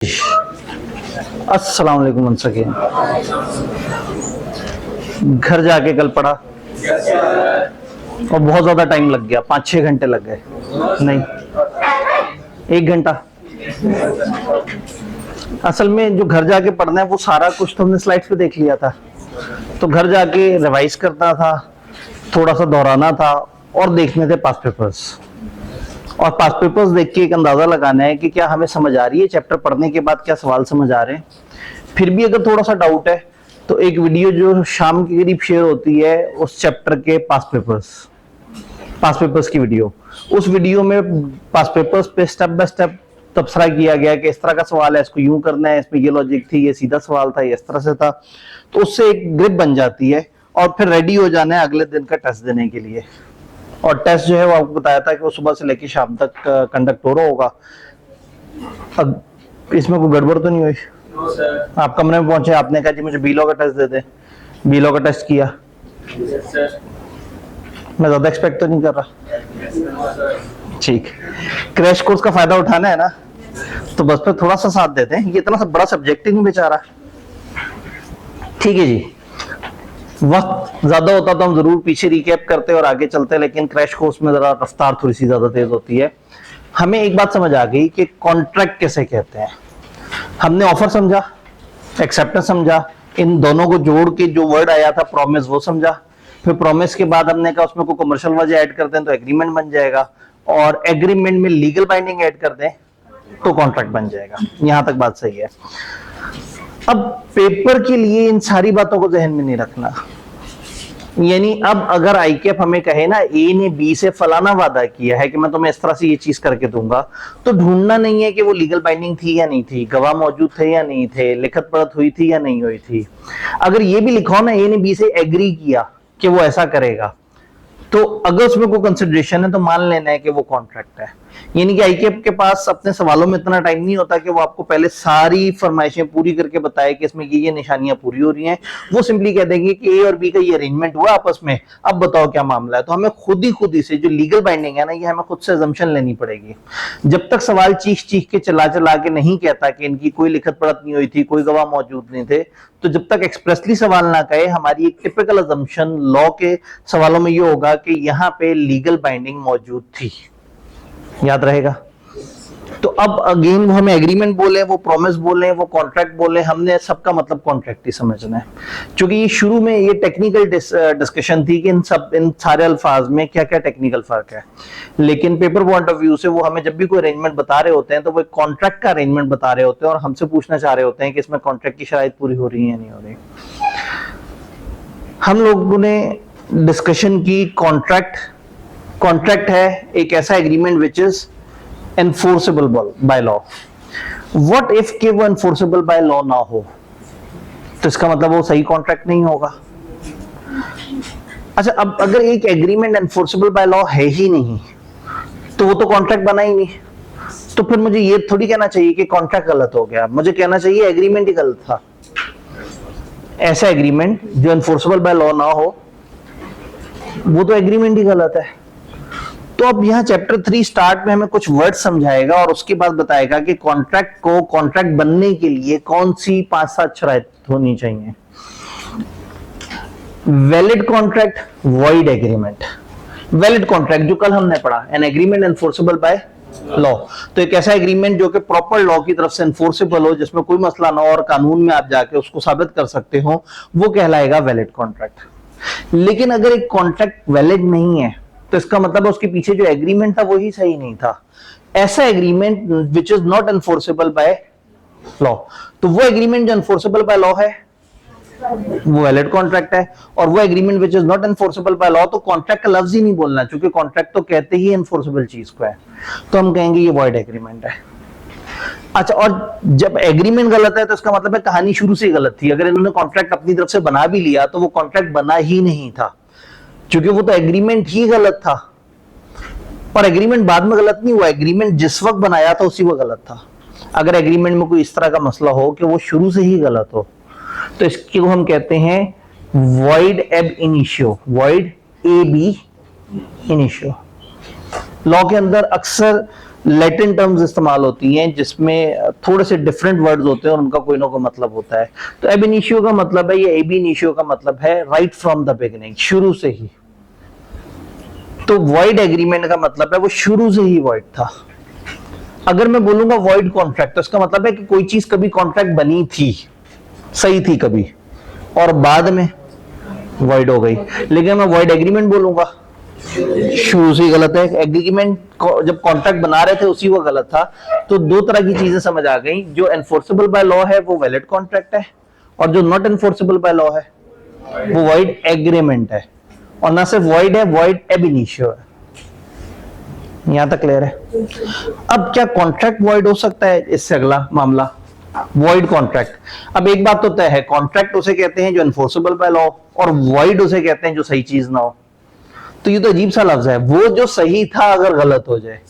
अस्सलाम वालेकुम once again. घर जाके कल पढ़ा और बहुत ज्यादा टाइम लग गया, 5-6 घंटे लग गए। नहीं, 1 घंटा। असल में जो घर जाके पढ़ना है वो सारा कुछ तो हमने स्लाइड्स पे देख लिया था, तो घर जाके रिवाइज करना था, थोड़ा सा दोहराना था और देखने थे पास्ट पेपर्स। और पास्ट पेपर्स देख के एक अंदाजा लगाना है कि क्या हमें समझ आ रही है, चैप्टर पढ़ने के बाद क्या सवाल समझ आ रहे हैं। फिर भी अगर थोड़ा सा डाउट है तो एक वीडियो जो शाम के करीब शेयर होती है उस चैप्टर के पास्ट पेपर्स की वीडियो, उस वीडियो में पास्ट पेपर्स पे स्टेप बाय स्टेप तबसरा किया गया कि इस तरह का सवाल है, इसको यूं करना है, इसमें ये लॉजिक थी, ये सीधा सवाल था, ये इस तरह से था। तो उससे एक ग्रिप बन जाती है और फिर रेडी हो जाना है अगले दिन का टेस्ट देने के लिए। और टेस्ट जो है वो आपको बताया था कि वो सुबह से लेकर शाम तक कंडक्ट हो रहा होगा। अब इसमें कोई गड़बड़ तो नहीं हुई? आप कमरे में पहुंचे, आपने कहा जी मुझे बी लॉ का टेस्ट दे दे, बी लॉ का टेस्ट किया। मैं ज्यादा एक्सपेक्ट तो नहीं कर रहा। ठीक, क्रैश कोर्स का फायदा उठाना है ना, तो बस पे थोड़ा सा साथ देते हैं। ये इतना सा बड़ा सब्जेक्ट ही नहीं बेचारा। ठीक है जी, वक्त ज्यादा होता तो हम जरूर पीछे रिकैप करते और आगे चलते, लेकिन क्रैश कोर्स में जरा रफ्तार थोड़ी सी ज्यादा तेज होती है। हमें एक बात समझ आ गई कि कॉन्ट्रैक्ट कैसे कहते हैं। हमने ऑफर समझा, एक्सेप्टेंस समझा, इन दोनों को जोड़ के जो वर्ड आया था प्रॉमिस वो समझा। फिर प्रॉमिस के बाद हमने कहा उसमें कोई कमर्शियल वजह ऐड कर दें तो एग्रीमेंट बन जाएगा, और एग्रीमेंट में लीगल बाइंडिंग ऐड कर दें तो कॉन्ट्रैक्ट बन जाएगा। यहां तक बात सही है। अब पेपर के लिए इन सारी बातों को जहन में नहीं रखना। यानी अब अगर आईकेएफ हमें कहे ना ए ने बी से फलाना वादा किया है कि मैं तुम्हें इस तरह से ये चीज करके दूंगा, तो ढूंढना नहीं है कि वो लीगल बाइंडिंग थी या नहीं थी, गवाह मौजूद थे या नहीं थे, लिखत पढ़त हुई थी या नहीं हुई थी। अगर ये भी लिखा हो ना ए ने बी से एग्री किया कि वो ऐसा करेगा, तो अगर उसमें कोई कंसिडरेशन है तो मान लेना है कि वो कॉन्ट्रैक्ट है। यानी कि आईकेएफ के पास अपने सवालों में इतना टाइम नहीं होता कि वो आपको पहले सारी फरमाइशें पूरी करके बताए कि इसमें ये निशानियां पूरी हो रही हैं। वो सिंपली कह देंगे कि ए और बी का ये अरेंजमेंट हुआ आपस में, अब बताओ क्या मामला है। तो हमें खुद ही से जो लीगल बाइंडिंग है ना, ये हमें खुद से अजम्पशन लेनी पड़ेगी। जब तक सवाल चीख के चला के नहीं कहता कि इनकी कोई लिखत पढ़त नहीं हुई थी, कोई गवाह मौजूद नहीं थे, तो जब तक एक्सप्रेसली सवाल ना कहे, हमारी एक टिपिकल अजम्पशन लॉ के सवालों में ये होगा कि यहां पे लीगल बाइंडिंग मौजूद थी। याद रहेगा? तो अब अगेन वो हमें एग्रीमेंट बोले, वो प्रॉमिस बोले, वो कॉन्ट्रैक्ट बोले, हमने सबका मतलब कॉन्ट्रैक्ट ही समझना है। क्योंकि ये शुरू में ये टेक्निकल डिस्कशन थी कि इन सारे अल्फाज में क्या क्या टेक्निकल फर्क है, लेकिन पेपर पॉइंट ऑफ व्यू से वो हमें जब भी कोई अरेंजमेंट बता रहे होते हैं तो वो कॉन्ट्रैक्ट का अरेंजमेंट बता रहे होते हैं और हमसे पूछना चाह रहे होते हैं कि इसमें कॉन्ट्रैक्ट की शराइत पूरी हो रही है या नहीं हो रही। हम लोगों ने डिस्कशन की कॉन्ट्रैक्ट है एक ऐसा agreement which is enforceable by law. What if कि वो एनफोर्सेबल बाय लॉ ना हो, तो इसका मतलब वो सही कॉन्ट्रैक्ट नहीं होगा। अच्छा, अब अगर एक एग्रीमेंट एनफोर्सेबल बाय लॉ है ही नहीं तो वो तो कॉन्ट्रैक्ट बना ही नहीं। तो फिर मुझे ये थोड़ी कहना चाहिए कि कॉन्ट्रैक्ट गलत हो गया, मुझे कहना चाहिए एग्रीमेंट ही गलत था। ऐसा एग्रीमेंट जो एनफोर्सेबल बाय लॉ ना हो वो तो एग्रीमेंट ही गलत है। तो अब यहाँ चैप्टर 3 स्टार्ट में हमें कुछ वर्ड समझाएगा और उसके बाद बताएगा कि कॉन्ट्रैक्ट को कॉन्ट्रैक्ट बनने के लिए कौन सी 5-7 शर्त होनी चाहिए। Valid contract, void agreement. Valid contract जो कल हमने पढ़ा, an agreement enforceable by law, तो एक ऐसा एग्रीमेंट जो कि प्रॉपर लॉ की तरफ से एनफोर्सेबल हो, जिसमें कोई मसला ना हो और कानून में आप जाके उसको साबित कर सकते हो, वो कहलाएगा वैलिड कॉन्ट्रैक्ट। लेकिन अगर एक कॉन्ट्रैक्ट वैलिड नहीं है तो इसका मतलब उसके पीछे जो एग्रीमेंट था वही सही नहीं था। ऐसा agreement which is not enforceable by law, तो वो एग्रीमेंट जो एनफोर्सेबल बाय लॉ है वो वैलिड कॉन्ट्रैक्ट है, और वो agreement which is not enforceable by law, तो कॉन्ट्रैक्ट का लफ्ज ही नहीं बोलना, क्योंकि कॉन्ट्रैक्ट तो कहते ही एनफोर्सेबल चीज को है, तो हम कहेंगे ये वॉइड एग्रीमेंट है। अच्छा, और जब एग्रीमेंट गलत है तो इसका मतलब है कहानी शुरू से गलत थी। अगर इन्होंने कॉन्ट्रैक्ट अपनी तरफ से बना भी लिया तो वो कॉन्ट्रैक्ट बना ही नहीं था, क्योंकि वो तो एग्रीमेंट ही गलत था। और एग्रीमेंट बाद में गलत नहीं हुआ, एग्रीमेंट जिस वक्त बनाया था उसी वक्त गलत था। अगर एग्रीमेंट में कोई इस तरह का मसला हो कि वो शुरू से ही गलत हो, तो इसको हम कहते हैं void ab initio, void A B initio. Law के अंदर अक्सर लैटिन टर्म्स इस्तेमाल होती हैं जिसमें थोड़े से डिफरेंट वर्ड्स होते हैं और उनका कोई ना कोई मतलब होता है। तो एब इनिशियो का मतलब है, ये एब इनिशियो का मतलब है राइट फ्रॉम द बिगिनिंग, शुरू से ही। तो वॉइड एग्रीमेंट का मतलब है वो शुरू से ही वॉइड था। अगर मैं बोलूंगा वॉइड कॉन्ट्रैक्ट तो इसका मतलब है कि कोई चीज कभी कॉन्ट्रैक्ट बनी थी, सही थी कभी, और बाद में वॉइड हो गई। लेकिन मैं वॉइड एग्रीमेंट बोलूंगा, शुरू से ही गलत है। एग्रीमेंट जब कॉन्ट्रैक्ट बना रहे थे उसी वो गलत था। तो दो तरह की चीजें समझ आ गई, जो एनफोर्सेबल बाय लॉ है वो वैलिड कॉन्ट्रैक्ट है, और जो नॉट एनफोर्सेबल बाय लॉ है वो वॉइड एग्रीमेंट है। और ना सिर्फ वॉइड है, वॉइड एब इनिशियो है। यहां तक क्लियर है? अब क्या कॉन्ट्रैक्ट वॉइड हो सकता है? इससे अगला मामला वॉइड कॉन्ट्रैक्ट। अब एक बात तो तय है, कॉन्ट्रैक्ट उसे कहते हैं जो एनफोर्सेबल बाय लॉ, और वॉइड उसे कहते हैं जो सही चीज ना हो। तो ये तो अजीब सा लफ्ज है, वो जो सही था अगर गलत हो जाए।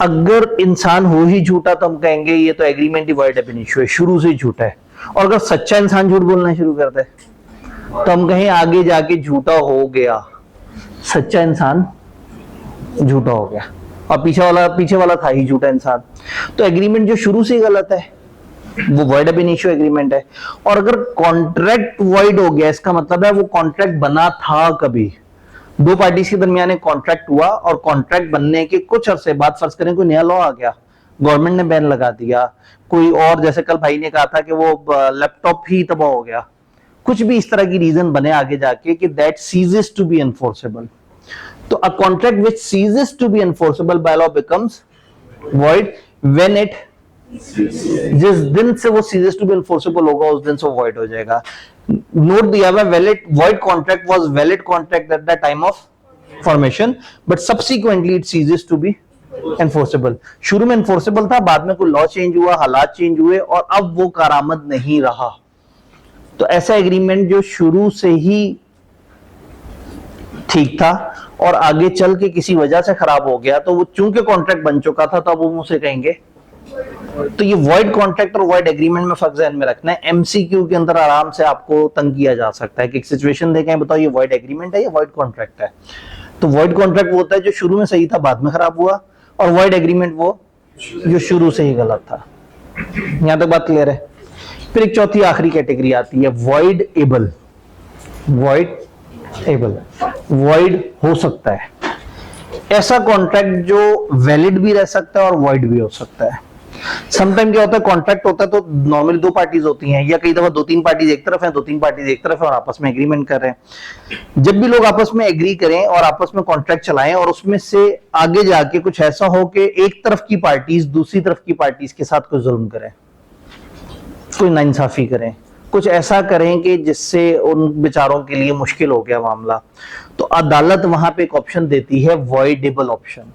अगर इंसान हो ही झूठा तो हम कहेंगे ये तो एग्रीमेंट ही वॉइड एब इनिशियो है, शुरू से ही झूठा है। और अगर सच्चा इंसान झूठ बोलना शुरू करता है तो हम कहें आगे जाके झूठा हो गया, सच्चा इंसान झूठा हो गया, और पीछे वाला था ही झूठा इंसान। तो एग्रीमेंट जो शुरू से ही गलत है वो वॉइड एब इनिशियो एग्रीमेंट है। और अगर कॉन्ट्रैक्ट वॉइड हो गया, इसका मतलब है वो कॉन्ट्रैक्ट बना था कभी, दो पार्टीज के दरमियान एक कॉन्ट्रैक्ट हुआ, और कॉन्ट्रैक्ट बनने के कुछ अरसे बाद फर्ज करें कोई नया लॉ आ गया, गवर्नमेंट ने बैन लगा दिया, कोई और, जैसे कल भाई ने कहा था कि वो लैपटॉप ही तबाह हो गया, कुछ भी इस तरह की रीजन बने आगे जाके कि that ceases to be enforceable. तो a contract which ceases to be enforceable by law becomes void when it, जिस दिन से वो सीजेस टू बी एनफोर्सेबल होगा उस दिन से वॉइड हो जाएगा। नोट दिया हुआ valid, void contract was valid contract at the time of formation but subsequently it ceases to be enforceable. शुरू में एनफोर्सेबल था, बाद में कोई लॉ चेंज हुआ, हालात चेंज हुए, और अब वो कारामद नहीं रहा। तो ऐसा एग्रीमेंट जो शुरू से ही ठीक था और आगे चल के किसी वजह से खराब हो गया, तो वो चूंकि कॉन्ट्रैक्ट बन चुका था तो अब वो उसे कहेंगे। तो ये वॉइड कॉन्ट्रैक्ट और वॉइड एग्रीमेंट में फर्क ध्यान में रखना है। एमसीक्यू के अंदर आराम से आपको तंग किया जा सकता है कि एक सिचुएशन देखें, बताओ ये वॉइड एग्रीमेंट है या वॉइड कॉन्ट्रैक्ट है। तो वॉइड कॉन्ट्रैक्ट वो होता है जो शुरू में सही था बाद में खराब हुआ, और वॉइड एग्रीमेंट वो जो शुरू से ही गलत था। यहां तक बात क्लियर है? फिर एक चौथी आखिरी कैटेगरी आती है void able. Void able, void हो सकता है ऐसा कॉन्ट्रैक्ट जो वैलिड भी रह सकता है और वॉइड भी हो सकता है। समटाइम क्या होता है, कॉन्ट्रैक्ट होता है तो नॉर्मली दो पार्टीज होती हैं, या कई दफा दो तीन पार्टीज एक तरफ हैं, दो तीन पार्टीज एक तरफ है और आपस में एग्रीमेंट कर रहे हैं। जब भी लोग आपस में एग्री करें और आपस में कॉन्ट्रैक्ट चलाएं और उसमें से आगे जाके कुछ ऐसा हो कि एक तरफ की पार्टीज दूसरी तरफ की पार्टीज के साथ कोई जुल्म करें, कोई नाइंसाफी करें, कुछ ऐसा करें कि जिससे उन बेचारों के लिए मुश्किल हो गया मामला, तो अदालत वहां पे एक ऑप्शन देती है वॉइडेबल ऑप्शन।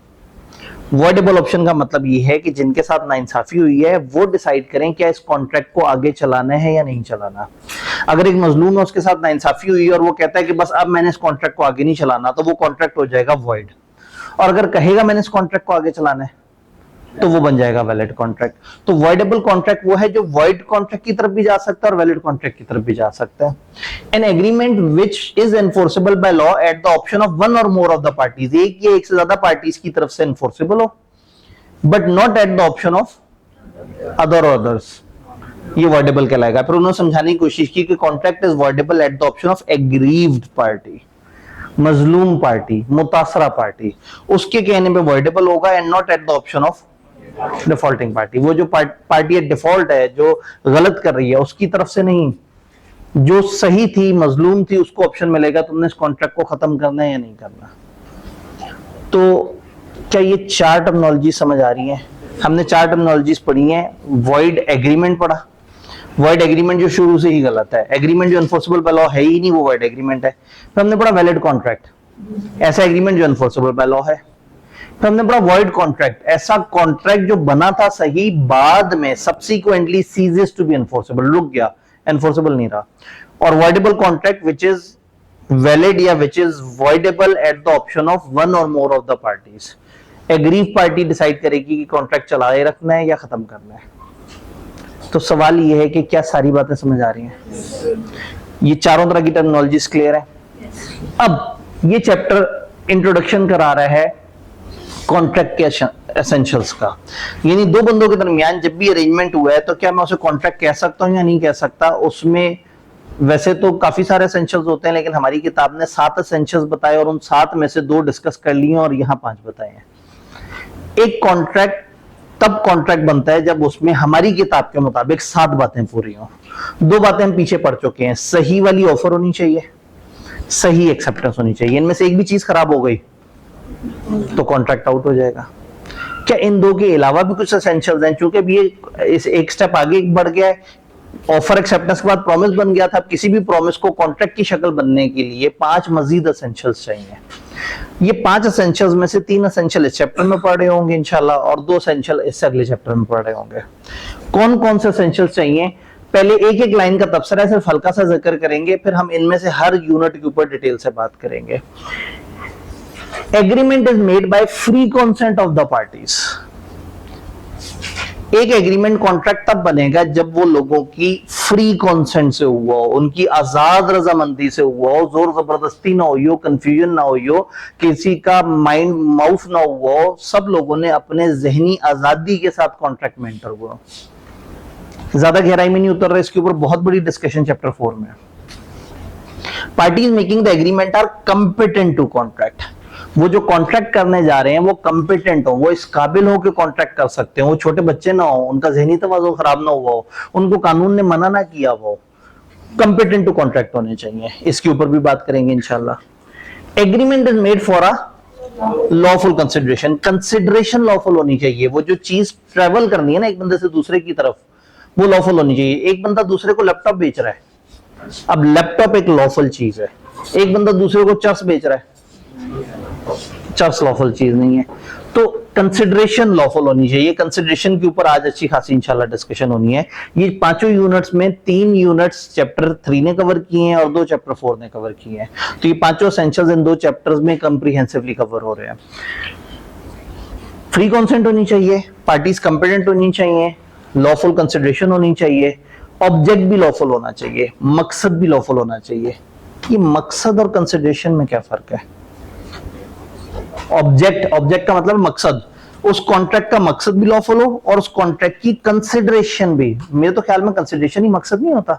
वॉइडेबल ऑप्शन का मतलब ये है कि जिनके साथ नाइंसाफी हुई है वो डिसाइड करें क्या इस कॉन्ट्रैक्ट को आगे चलाना है या नहीं चलाना। अगर एक मजलूम है उसके साथ नाइंसाफी हुई है और वो कहता है कि बस अब मैंने इस कॉन्ट्रैक्ट को आगे नहीं चलाना, तो वो कॉन्ट्रैक्ट हो जाएगा वॉइड। और अगर कहेगा मैंने इस कॉन्ट्रैक्ट को आगे चलाना है तो वो बन जाएगा वैलिड कॉन्ट्रैक्ट। तो वॉइडेबल कॉन्ट्रैक्ट वो है जो वॉइड कॉन्ट्रैक्ट की तरफ भी जा सकता है और वैलिड कॉन्ट्रैक्ट की तरफ भी जा सकता है। An agreement which is enforceable by law at the option of one और मोर ऑफ द पार्टीज, एक या एक से ज्यादा पार्टीज की तरफ से एनफोर्सेबल हो, but not at the option of other orders, ये वॉइडेबल कहलाएगा। फिर उन्होंने समझाने की कोशिश की कि contract is voidable at the option of aggrieved party, मजलूम पार्टी, मुतासरा पार्टी, उसके कहने पे वॉइडेबल होगा, and not at the option of defaulting party. वो जो पार्टी डिफॉल्ट है, जो गलत कर रही है, उसकी तरफ से नहीं, जो सही थी, मजलूम थी, उसको ऑप्शन मिलेगा तुमने इस कॉन्ट्रैक्ट को खत्म करना है या नहीं करना। तो क्या ये चार टर्मिनोलॉजी समझ आ रही है? हमने चार टर्मिनोलॉजीज पढ़ी हैं। वॉइड एग्रीमेंट पढ़ा, वॉइड एग्रीमेंट जो शुरू से ही गलत है, एग्रीमेंट जो एनफोर्सेबल बाय लॉ है ही नहीं, वो वॉइड एग्रीमेंट है। फिर हमने पढ़ा वैलिड कॉन्ट्रैक्ट, ऐसा एग्रीमेंट जो एनफोर्सेबल बाय लॉ है। फिर हमने पढ़ा वॉइड कॉन्ट्रैक्ट, ऐसा कॉन्ट्रैक्ट जो बना था सही, बाद में subsequently ceases to be enforceable, रुक गया, एनफोर्सेबल नहीं रहा। और voidable contract which is valid या which is voidable at the option of one और more of the parties. Aggrieved party decide करेगी कि कॉन्ट्रैक्ट चलाए रखना है या खत्म करना है। तो सवाल ये है कि क्या सारी बातें समझ आ रही हैं? ये चारों तरह की टर्मिनोलॉजीज क्लियर है? अब ये चैप्टर इंट्रोडक्शन करा रहा है कॉन्ट्रैक्ट के एसेंशियल्स का, यानी दो बंदों के दरमियान जब भी अरेंजमेंट हुआ है तो क्या मैं उसे कॉन्ट्रैक्ट कह सकता हूं या नहीं कह सकता। उसमें वैसे तो काफी सारे एसेंशियल्स होते हैं, लेकिन हमारी किताब ने 7 एसेंशियल्स बताए और उन 7 में से 2 डिस्कस कर लिए और यहां 5 बताए हैं। एक कॉन्ट्रैक्ट तब कॉन्ट्रैक्ट बनता है जब उसमें हमारी किताब के मुताबिक 7 बातें पूरी हों। 2 बातें हम पीछे पढ़ चुके हैं, सही वाली ऑफर होनी चाहिए, सही एक्सेप्टेंस होनी चाहिए। इनमें से एक भी चीज खराब हो गई तो कॉन्ट्रैक्ट आउट हो जाएगा। क्या इन 2 के अलावा भी कुछ एसेंशियल्स हैं? चूंकि अब ये इस एक स्टेप आगे बढ़ गया है, ऑफर एक्सेप्टेंस के बाद प्रॉमिस बन गया था, अब किसी भी प्रॉमिस को कॉन्ट्रैक्ट की शक्ल बनने के लिए 5 मजीद एसेंशियल्स चाहिए। ये 5 एसेंशियल्स में से 3 एसेंशियल इस चैप्टर में पढ़ रहे होंगे इंशाल्लाह और 2 एसेंशियल इससे अगले चैप्टर में पढ़ रहे होंगे। कौन कौन से एसेंशियल्स चाहिए, पहले एक एक लाइन का तबसरा सिर्फ हल्का सा जिक्र करेंगे, फिर हम इनमें से हर यूनिट के ऊपर डिटेल से बात करेंगे। Agreement is made by free consent of the parties. एक एग्रीमेंट कॉन्ट्रैक्ट तब बनेगा जब वो लोगों की फ्री कंसेंट से हुआ हो, उनकी आजाद रजामंदी से हुआ हो, जोर जबरदस्ती ना हुई हो, कंफ्यूजन ना हुई हो, किसी का माइंड माउथ ना हुआ हो, सब लोगों ने अपने जहनी आजादी के साथ कॉन्ट्रैक्ट में एंटर हुआ। ज्यादा गहराई में नहीं उतर रहे, इसके ऊपर बहुत बड़ी डिस्कशन चैप्टर 4 में। Parties making the agreement are competent to contract. वो जो कॉन्ट्रैक्ट करने जा रहे हैं वो कंपिटेंट हो, वो इस काबिल हो कि कॉन्ट्रैक्ट कर सकते हैं, वो छोटे बच्चे ना हो, उनका जहनी तवाज़ुन खराब ना हुआ हो, उनको कानून ने मना ना किया हो, कंपिटेंट टू कॉन्ट्रैक्ट होने चाहिए। इसके ऊपर भी बात करेंगे इंशाल्लाह। Agreement is made for a lawful consideration. Consideration lawful होनी चाहिए। वो जो चीज ट्रेवल करनी है ना एक बंदे से दूसरे की तरफ, वो लॉफुल होनी चाहिए। एक बंदा दूसरे को लैपटॉप बेच रहा है, अब लैपटॉप एक लॉफुल चीज है। एक बंदा दूसरे को चर्स बेच रहा है, चर्स लॉफुल चीज नहीं है। तो कंसिडरेशन लॉफुल होनी चाहिए। कंसिडरेशन के ऊपर आज अच्छी खासी इंशाल्लाह डिस्कशन होनी है। ये 5 यूनिट्स में 3 यूनिट्स चैप्टर 3 ने कवर किए हैं और 2 चैप्टर 4 ने कवर किए हैं। तो ये 5 एसेंशियल्स इन 2 चैप्टर्स में कंप्रीहेंसिवली कवर हो रहे हैं। फ्री कंसेंट होनी चाहिए, पार्टीज कंपिटेंट होनी चाहिए, लॉफुल कंसिडरेशन होनी चाहिए, ऑब्जेक्ट भी लॉफुल होना चाहिए, मकसद भी लॉफुल होना चाहिए। ये मकसद और कंसिडरेशन में क्या फर्क है? ऑब्जेक्ट का मतलब मकसद, उस कॉन्ट्रैक्ट का मकसद भी लॉफुल हो और उस कॉन्ट्रैक्ट की कंसिडरेशन भी। मेरे तो ख्याल में कंसिडरेशन ही मकसद नहीं होता।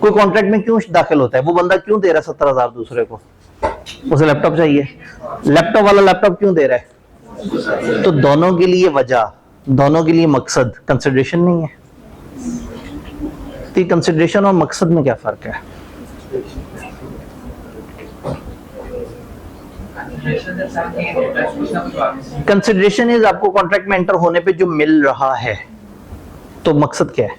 कोई कॉन्ट्रैक्ट में क्यों दाखिल होता है? वो बंदा क्यों दे रहा है 70,000 दूसरे को? उसे लैपटॉप चाहिए, लैपटॉप वाला लैपटॉप क्यों दे रहा है? तो दोनों के लिए वजह, दोनों के लिए मकसद, कंसिडरेशन नहीं है। तो कंसिडरेशन और मकसद में क्या फर्क है? कंसिडरेशन इज आपको कॉन्ट्रैक्ट में एंटर होने पे जो मिल रहा है, तो मकसद क्या है?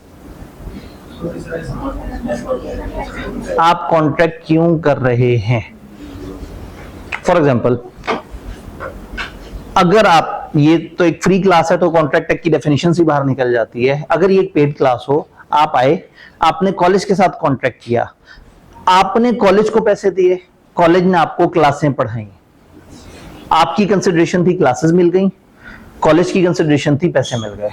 आप कॉन्ट्रैक्ट क्यों कर रहे हैं? फॉर एग्जाम्पल, अगर आप, ये तो एक फ्री क्लास है तो कॉन्ट्रैक्ट की डेफिनेशन से बाहर निकल जाती है। अगर ये एक पेड क्लास हो, आप आए, आपने कॉलेज के साथ कॉन्ट्रैक्ट किया, आपने कॉलेज को पैसे दिए, कॉलेज ने आपको क्लासें पढ़ाई, आपकी कंसिडरेशन थी क्लासेस मिल गई, कॉलेज की कंसिडरेशन थी पैसे मिल गए।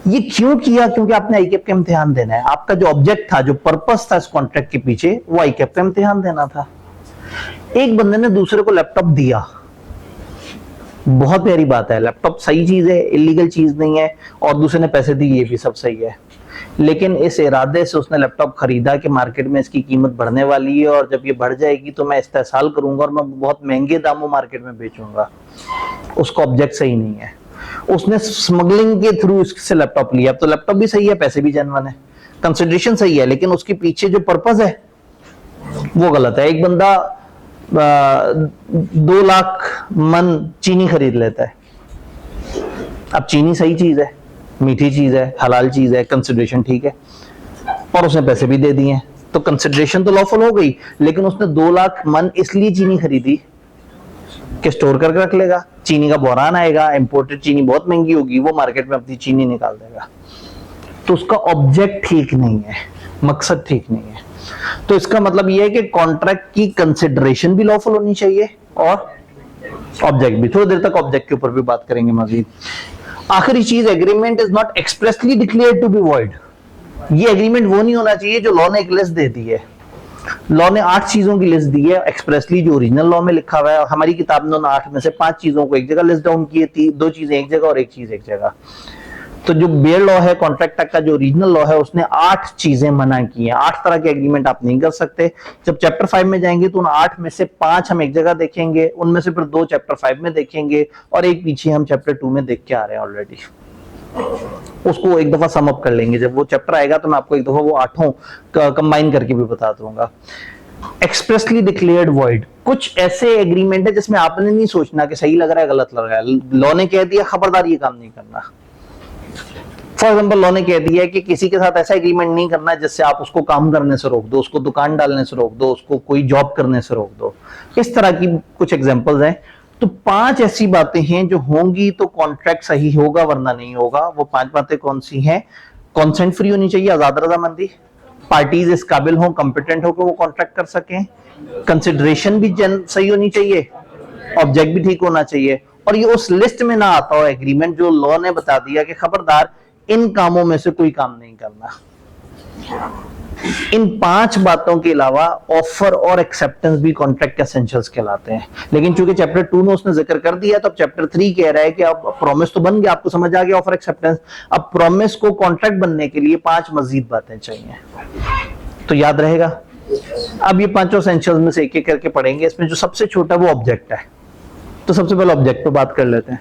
ये क्यों किया? क्योंकि आपने आईकेप का इम्तिहान देना है। आपका जो ऑब्जेक्ट था, जो पर्पस था इस कॉन्ट्रैक्ट के पीछे, वो आईकेप का इम्तिहान देना था। एक बंदे ने दूसरे को लैपटॉप दिया, बहुत प्यारी बात है, लैपटॉप सही चीज है, इलीगल चीज नहीं है, और दूसरे ने पैसे दिए, ये भी सब सही है। लेकिन इस इरादे से उसने लैपटॉप खरीदा कि मार्केट में इसकी कीमत बढ़ने वाली है और जब ये बढ़ जाएगी तो मैं इस्तेसाल करूंगा और मैं बहुत महंगे दामों मार्केट में बेचूंगा। उसका ऑब्जेक्ट सही नहीं है, उसने स्मगलिंग के थ्रू इससे लैपटॉप लिया। तो लैपटॉप भी सही है, पैसे भी जेन्युइन है, कंसिडरेशन सही है, लेकिन उसके पीछे जो पर्पस है वो गलत है। एक बंदा 2 लाख मन चीनी खरीद लेता है। अब चीनी सही चीज है, मीठी चीज है, हलाल चीज है, कंसिडरेशन ठीक है, और उसने पैसे भी दे दिए, तो कंसिडरेशन तो लॉफुल हो गई। लेकिन उसने 2 लाख मन इसलिए चीनी खरीदी कि स्टोर करके रख लेगा, चीनी का बहरान आएगा, इंपोर्टेड चीनी बहुत महंगी होगी, वो मार्केट में अपनी चीनी निकाल देगा। तो उसका ऑब्जेक्ट ठीक नहीं है, मकसद ठीक नहीं है। तो इसका मतलब यह है कि कॉन्ट्रैक्ट की कंसिडरेशन भी लॉफुल होनी चाहिए और ऑब्जेक्ट भी। थोड़ी देर तक ऑब्जेक्ट के ऊपर भी बात करेंगे मजीद। आखिरी चीज, agreement is not expressly declared to be void. ये एग्रीमेंट वो नहीं होना चाहिए जो लॉ ने एक लिस्ट दे दी है लॉ ने 8 चीजों की लिस्ट दी है एक्सप्रेसली, जो ओरिजिनल लॉ में लिखा हुआ है, और हमारी किताब ने 8 में से 5 चीजों को एक जगह लिस्ट डाउन की है, 2 चीजें एक जगह और एक चीज एक जगह। तो जो बेयर लॉ है, कॉन्ट्रैक्ट एक्ट का जो ओरिजिनल लॉ है, उसने 8 चीजें मना की हैं। 8 तरह के एग्रीमेंट आप नहीं कर सकते। जब चैप्टर 5 में जाएंगे तो उन 8 में से 5 हम एक जगह देखेंगे, उनमें से फिर 2 चैप्टर 5 में देखेंगे और एक पीछे हम चैप्टर 2 में देख के आ रहे हैं ऑलरेडी। उसको एक दफा सम अप कर लेंगे, जब वो चैप्टर आएगा तो मैं आपको एक दफा वो 8 कंबाइन करके भी बता दूंगा। एक्सप्रेसली डिक्लेयर्ड वॉइड, कुछ ऐसे एग्रीमेंट है जिसमें आपने नहीं सोचना कि सही लग रहा है गलत लग रहा है, लॉ ने कह दिया खबरदार ये काम नहीं करना। फॉर एग्जाम्पल लॉ ने कह दिया है कि किसी के साथ ऐसा एग्रीमेंट नहीं करना जिससे आप उसको काम करने से रोक दो, उसको दुकान डालने से रोक दो, उसको कोई जॉब करने से रोक दो। इस तरह की कुछ एग्जांपल्स हैं। तो 5 ऐसी बातें हैं जो होंगी तो कॉन्ट्रैक्ट सही होगा वरना नहीं होगा। वो 5 बातें कौन सी हैं? कॉन्सेंट फ्री होनी चाहिए, आजाद रजामंदी, पार्टीज इस काबिल हो, कॉम्पिटेंट हो कि वो कॉन्ट्रैक्ट कर सकें, कंसिडरेशन भी सही होनी चाहिए, ऑब्जेक्ट भी ठीक होना चाहिए, और ये उस लिस्ट में ना आता हो एग्रीमेंट जो लॉ ने बता दिया कि खबरदार इन कामों में से कोई काम नहीं करना। इन 5 बातों के अलावा ऑफर और एक्सेप्टेंस भी कॉन्ट्रैक्ट एसेंशियल्स कहलाते हैं। लेकिन चूंकि चैप्टर 2 में उसने जिक्र कर दिया तो अब चैप्टर 3 कह रहा है कि अब प्रॉमिस तो बन गया, आपको समझ आ गया ऑफर एक्सेप्टेंस। अब प्रॉमिस को कॉन्ट्रैक्ट बनने के लिए 5 मजीद बातें चाहिए। तो याद रहेगा, अब ये 5 एसेंशियल्स में से एक एक करके पढ़ेंगे। इसमें जो सबसे छोटा वो ऑब्जेक्ट है, तो सबसे पहले ऑब्जेक्ट पे बात कर लेते हैं।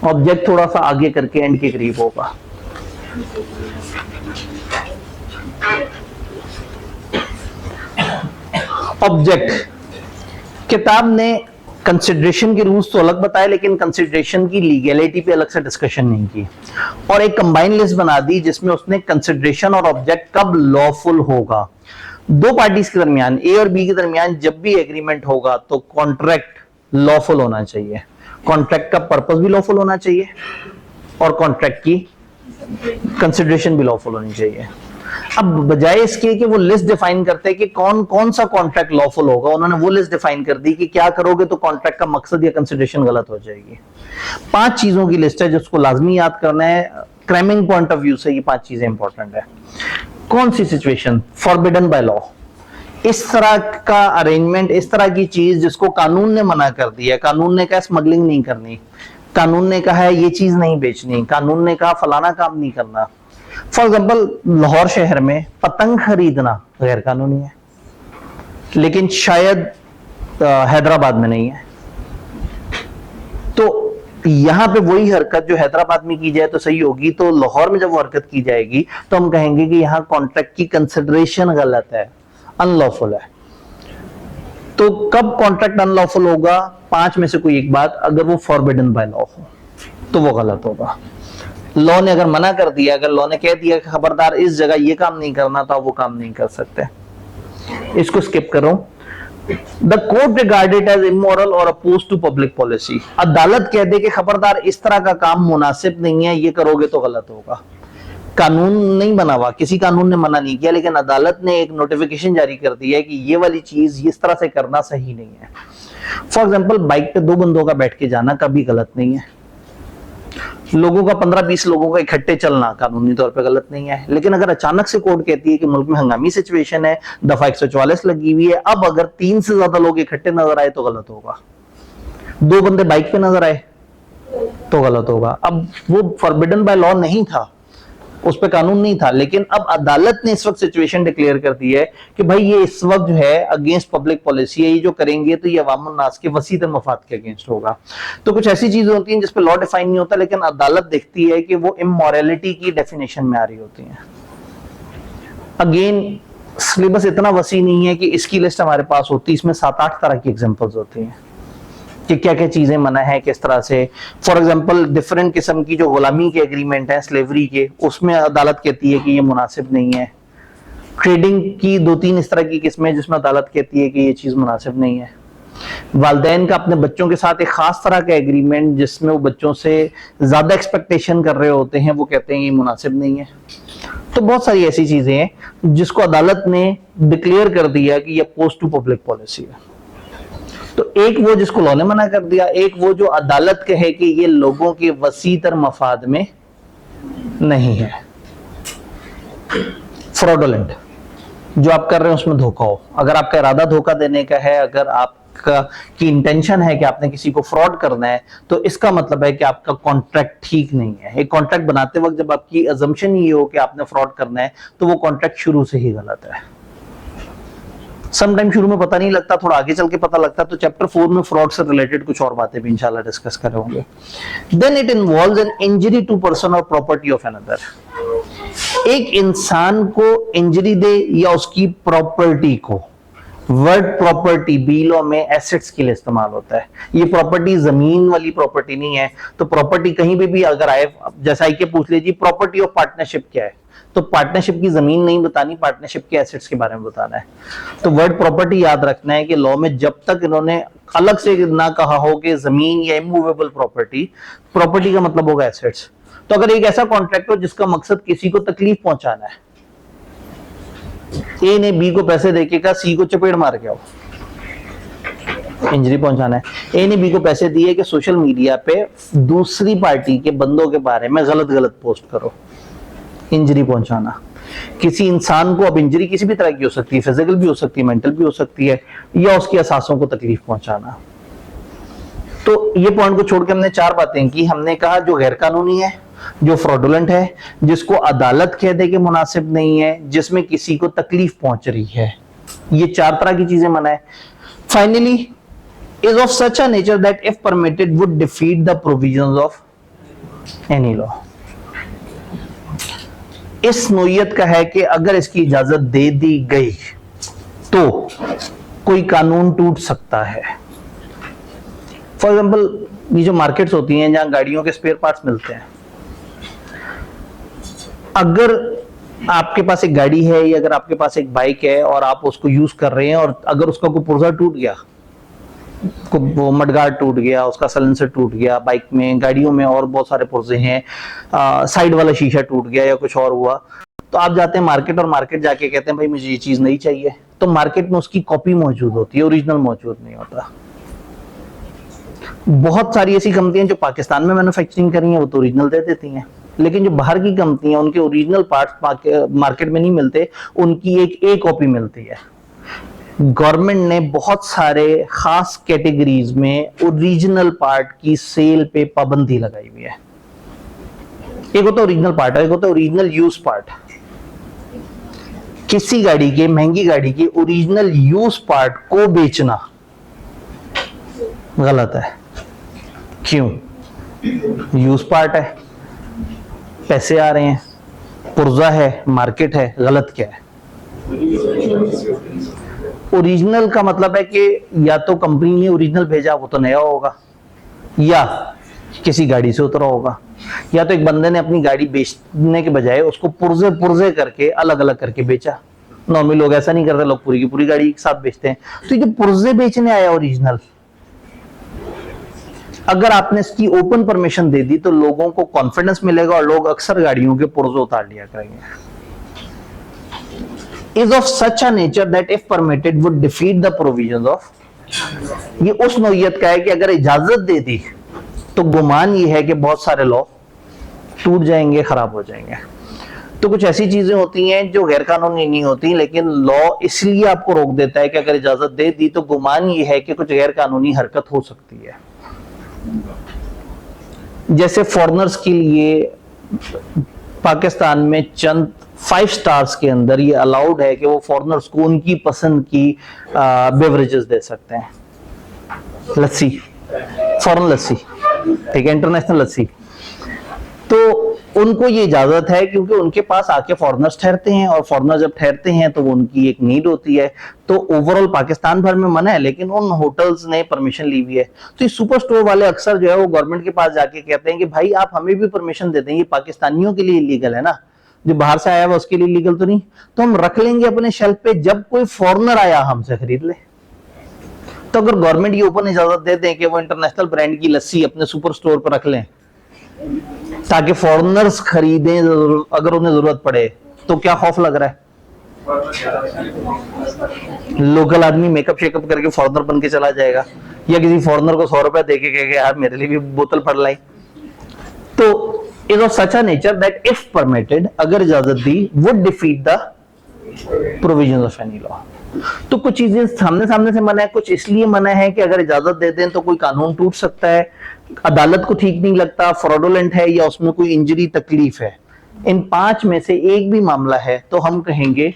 ऑब्जेक्ट थोड़ा सा आगे करके एंड के करीब होगा। ऑब्जेक्ट, किताब ने कंसिडरेशन के रूल्स तो अलग बताए लेकिन कंसिडरेशन की लीगैलिटी पे अलग से डिस्कशन नहीं की, और एक कंबाइंड लिस्ट बना दी जिसमें उसने कंसिडरेशन और ऑब्जेक्ट कब लॉफुल होगा। 2 पार्टीज के दरमियान, ए और बी के दरमियान जब भी एग्रीमेंट होगा तो कॉन्ट्रैक्ट लॉफुल होना चाहिए, कॉन्ट्रैक्ट का पर्पस भी लॉफुल होना चाहिए और कॉन्ट्रैक्ट की कंसिडरेशन भी लॉफुल होनी चाहिए। अब बजाय इसके कि वो लिस्ट डिफाइन करते हैं कि कौन कौन सा कॉन्ट्रैक्ट लॉफुल होगा, उन्होंने वो लिस्ट डिफाइन कर दी कि क्या करोगे तो कॉन्ट्रैक्ट का मकसद या कंसिडरेशन गलत हो जाएगी। 5 चीजों की लिस्ट है जिसको लाजमी याद करना है। क्राइमिंग पॉइंट ऑफ व्यू से ये 5 चीजें इंपॉर्टेंट है। कौन सी सिचुएशन? फॉरबिडन बाय लॉ, इस तरह का अरेंजमेंट, इस तरह की चीज जिसको कानून ने मना कर दिया। कानून ने कहा स्मगलिंग नहीं करनी, कानून ने कहा है ये चीज नहीं बेचनी, कानून ने कहा फलाना काम नहीं करना। फॉर एग्जाम्पल लाहौर शहर में पतंग खरीदना गैर कानूनी है, लेकिन शायद हैदराबाद में नहीं है। तो यहां पे वही हरकत जो हैदराबाद में की जाए तो सही होगी, तो लाहौर में जब वो हरकत की जाएगी तो हम कहेंगे कि यहाँ कॉन्ट्रैक्ट की कंसिडरेशन गलत है, अनलॉफुल है। तो कब कॉन्ट्रैक्ट अनलॉफुल होगा? 5 में से कोई एक बात, अगर वो फॉरबिडन बाय लॉ हो तो वो गलत होगा। लॉ ने अगर मना कर दिया, अगर लॉ ने कह दिया कि खबरदार इस जगह ये काम नहीं करना, तो आप वो काम नहीं कर सकते। इसको स्किप करो। The court regard it as immoral और अपोज टू पब्लिक पॉलिसी, अदालत कह दे कि खबरदार इस तरह का काम मुनासिब नहीं है, ये करोगे तो गलत होगा। कानून नहीं बना हुआ, किसी कानून ने मना नहीं किया, लेकिन अदालत ने एक नोटिफिकेशन जारी कर दिया है कि ये वाली चीज इस तरह से करना सही नहीं है। फॉर एग्जाम्पल बाइक पे 2 बंदों का बैठ के जाना कभी गलत नहीं है, लोगों का 15-20 लोगों का इकट्ठे चलना कानूनी तौर पे गलत नहीं है। लेकिन अगर अचानक से कोर्ट कहती है कि मुल्क में हंगामी सिचुएशन है, दफा 144 लगी हुई है, अब अगर 3 से ज्यादा लोग इकट्ठे नजर आए तो गलत होगा। 2 बंदे बाइक पे नजर आए तो गलत होगा। अब वो फॉरबिडन बाय लॉ नहीं था, उस पर कानून नहीं था, लेकिन अब अदालत ने इस वक्त सिचुएशन डिक्लेयर कर दी है कि भाई ये इस वक्त जो है अगेंस्ट पब्लिक पॉलिसी है, ये जो करेंगे तो ये अवामुन नास के वसीतर मफाद के अगेंस्ट होगा। तो कुछ ऐसी चीजें होती हैं जिस पे लॉ डिफाइन नहीं होता, लेकिन अदालत देखती है कि वो इमोरलिटी की डेफिनेशन में आ रही होती है। अगेन सिलेबस इतना वसी नहीं है कि इसकी लिस्ट हमारे पास होती, इसमें 7-8 तरह की एग्जांपल्स होती हैं कि क्या क्या चीजें मना है, किस तरह से। फॉर एग्जांपल डिफरेंट किस्म की जो गुलामी के एग्रीमेंट है, स्लेवरी के, उसमें अदालत कहती है कि ये मुनासिब नहीं है। ट्रेडिंग की 2-3 इस तरह की किस्में जिसमें अदालत कहती है कि ये चीज मुनासिब नहीं है। वालिदैन का अपने बच्चों के साथ एक खास तरह का एग्रीमेंट जिसमें वो बच्चों से ज्यादा एक्सपेक्टेशन कर रहे होते हैं, वो कहते हैं ये मुनासिब नहीं है। तो बहुत सारी ऐसी चीजें हैं जिसको अदालत ने डिक्लेयर कर दिया कि ये अपोज टू पब्लिक पॉलिसी है। तो एक वो जिसको लॉ ने मना कर दिया, एक वो जो अदालत कहे कि ये लोगों के वसीतर मफाद में नहीं है। फ्रॉडुलेंट, जो आप कर रहे हैं उसमें धोखा हो। अगर आपका इरादा धोखा देने का है, अगर आपका की इंटेंशन है कि आपने किसी को फ्रॉड करना है, तो इसका मतलब है कि आपका कॉन्ट्रैक्ट ठीक नहीं है। एक कॉन्ट्रैक्ट बनाते वक्त जब आपकी अजम्पशन ये हो कि आपने फ्रॉड करना है, तो वो कॉन्ट्रैक्ट शुरू से ही गलत है। समटाइम शुरू में पता नहीं लगता, थोड़ा आगे चल के पता लगता। तो चैप्टर 4 में फ्रॉड से रिलेटेड कुछ और बातें भी इंशाल्लाह डिस्कस करेंगे। Then it involves an injury to person और प्रॉपर्टी ऑफ अनदर। एक इंसान को इंजरी दे या उसकी प्रॉपर्टी को। वर्ड प्रॉपर्टी बी लॉ में एसेट्स के लिए इस्तेमाल होता है। ये प्रॉपर्टी जमीन वाली प्रॉपर्टी नहीं है। तो प्रॉपर्टी कहीं भी अगर आए, जैसा कि पूछ लीजिए प्रॉपर्टी ऑफ पार्टनरशिप क्या है, तो पार्टनरशिप की जमीन नहीं बतानी, पार्टनरशिप के एसेट्स के बारे में बताना है। तो वर्ड प्रॉपर्टी याद रखना है कि लॉ में जब तक इन्होंने अलग से ना कहा हो कि जमीन या इमूवेबल प्रॉपर्टी, प्रॉपर्टी का मतलब होगा एसेट्स। तो अगर एक ऐसा कॉन्ट्रैक्ट हो जिसका मकसद किसी को तकलीफ पहुंचाना है, ए ने बी को पैसे देके कहा सी को चपेट मार के आओ, इंजरी पहुंचाना है। ए ने बी को पैसे दिए कि सोशल मीडिया पे दूसरी पार्टी के बंदों के बारे में गलत पोस्ट करो, इंजरी पहुंचाना। किसी इंसान को अब इंजरी किसी भी तरह की हो सकती है, फिजिकल भी हो सकती है, मेंटल भी हो सकती है, या उसकी असासों को तकलीफ पहुंचाना। तो ये पॉइंट को छोड़ के हमने 4 बातें की। हमने कहा जो गैर कानूनी है, जो फ्रॉडुलेंट है, जिसको अदालत कह दे कि मुनासिब नहीं है, जिसमें किसी को तकलीफ पहुंच रही है, ये 4 तरह की चीजें मना है। Finally is of such a nature that if permitted would defeat the provisions of any law. इस नोयत का है कि अगर इसकी इजाजत दे दी गई तो कोई कानून टूट सकता है। फॉर एग्जाम्पल ये जो मार्केट्स होती हैं जहां गाड़ियों के स्पेयर पार्ट्स मिलते हैं, अगर आपके पास एक गाड़ी है या अगर आपके पास एक बाइक है और आप उसको यूज कर रहे हैं और अगर उसका कोई पुर्जा टूट गया, वो मडगार्ड टूट गया, उसका साइलेंसर टूट गया, बाइक में गाड़ियों में और बहुत सारे पुर्जे हैं, साइड वाला शीशा टूट गया या कुछ और हुआ, तो आप जाते हैं मार्केट और मार्केट जाके कहते हैं भाई मुझे ये चीज नहीं चाहिए। तो मार्केट में उसकी कॉपी मौजूद होती है, ओरिजिनल मौजूद नहीं होता। बहुत सारी ऐसी कंपनियां जो पाकिस्तान में मैन्युफैक्चरिंग कर रही हैं वो तो ओरिजिनल दे देती हैं, लेकिन जो बाहर की कंपनियां उनके ओरिजिनल पार्ट्स मार्केट में नहीं मिलते, उनकी एक कॉपी मिलती है। गवर्नमेंट ने बहुत सारे खास कैटेगरीज में ओरिजिनल पार्ट की सेल पे पाबंदी लगाई हुई है। एक होता है ओरिजिनल पार्ट, एक होता है ओरिजिनल यूज पार्ट। किसी गाड़ी के, महंगी गाड़ी के ओरिजिनल यूज पार्ट को बेचना गलत है। क्यों? यूज पार्ट है, पैसे आ रहे हैं, पुर्जा है, मार्केट है, गलत क्या है? ओरिजिनल का मतलब है कि या तो कंपनी ने ओरिजिनल भेजा वो तो नया होगा, या किसी गाड़ी से उतरा होगा, या तो एक बंदे ने अपनी गाड़ी बेचने के बजाय उसको पुर्जे पुर्जे करके अलग अलग करके बेचा। नॉर्मली लोग ऐसा नहीं करते, लोग पूरी की पूरी गाड़ी एक साथ बेचते हैं। तो ये जो पुर्जे बेचने आया ओरिजिनल, अगर आपने इसकी ओपन परमिशन दे दी तो लोगों को कॉन्फिडेंस मिलेगा और लोग अक्सर गाड़ियों के पुर्जे उतार लिया करेंगे। Is of such a nature that if permitted would defeat the provisions of, ये उस नौयत का है कि अगर इजाजत दे दी तो गुमान ये है कि बहुत सारे लॉ टूट जाएंगे, खराब हो जाएंगे। तो कुछ ऐसी चीजें होती हैं जो गैर कानूनी नहीं होती, लेकिन लॉ इसलिए आपको रोक देता है कि अगर इजाजत दे दी तो गुमान ये है कि कुछ गैर कानूनी हरकत हो सकती है। जैसे फॉरेनर्स के लिए पाकिस्तान में चंद 5 स्टार्स के अंदर ये अलाउड है कि वो फॉरेनर्स को उनकी पसंद की बेवरेजेस दे सकते हैं। लस्सी, फॉरेन लस्सी, ठीक है, इंटरनेशनल लस्सी, तो उनको ये इजाजत है क्योंकि उनके पास आके फॉरेनर्स ठहरते हैं, और फॉरेनर जब ठहरते हैं तो वो उनकी एक नीड होती है। तो ओवरऑल पाकिस्तान भर में मना है, लेकिन उन होटल्स ने परमिशन ली हुई है। तो ये सुपर स्टोर वाले अक्सर जो है वो गवर्नमेंट के पास जाके कहते हैं कि भाई आप हमें भी परमिशन दे दें, ये पाकिस्तानियों के लिए इलीगल है ना, जो बाहर से आया हुआ उसके लिए लीगल तो नहीं, तो हम रख लेंगे अपने शेल्फ पे, जब कोई फॉरेनर आया हमसे खरीद ले। तो अगर गवर्नमेंट ये ओपन इजाजत दे दें कि वो इंटरनेशनल ब्रांड की लस्सी अपने सुपर स्टोर पर रख लें ताकि फॉरेनर्स खरीदें अगर उन्हें जरूरत पड़े, तो क्या खौफ लग रहा है? लोकल आदमी मेकअप शेकअप करके फॉरेनर बन के चला जाएगा, या किसी फॉरेनर को 100 रुपए देके कहेगा यार मेरे लिए भी बोतल पड़ लाई। तो is of such a nature that if permitted, अगर इजाजत दी, would defeat the provisions of any law. तो कुछ चीजें सामने सामने से मना है, कुछ इसलिए मना है कि अगर इजाजत दे दें तो कोई कानून टूट सकता है, अदालत को ठीक नहीं लगता, फ्रॉडुलेंट है या उसमें कोई इंजरी तकलीफ है। इन 5 में से एक भी मामला है तो हम कहेंगे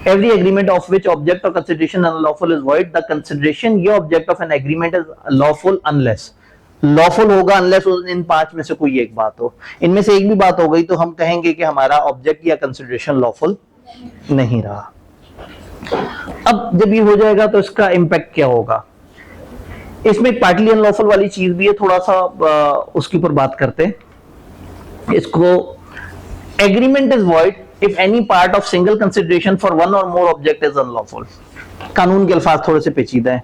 every agreement of which object or consideration unlawful is void, the consideration या object of an agreement is lawful unless, lawful होगा unless इन 5 में से कोई एक बात हो। इनमें से एक भी बात हो गई तो हम कहेंगे कि हमारा ऑब्जेक्ट या कंसिडरेशन लॉफुल नहीं रहा। अब जब ये हो जाएगा तो इसका इंपैक्ट क्या होगा? इसमें एक पार्टली अनलॉफुल वाली चीज भी है, थोड़ा सा उसके ऊपर बात करते हैं। इसको agreement is void if any part of single consideration for one or more object is unlawful। कानून के अल्फाज थोड़े से पेचीदा हैं।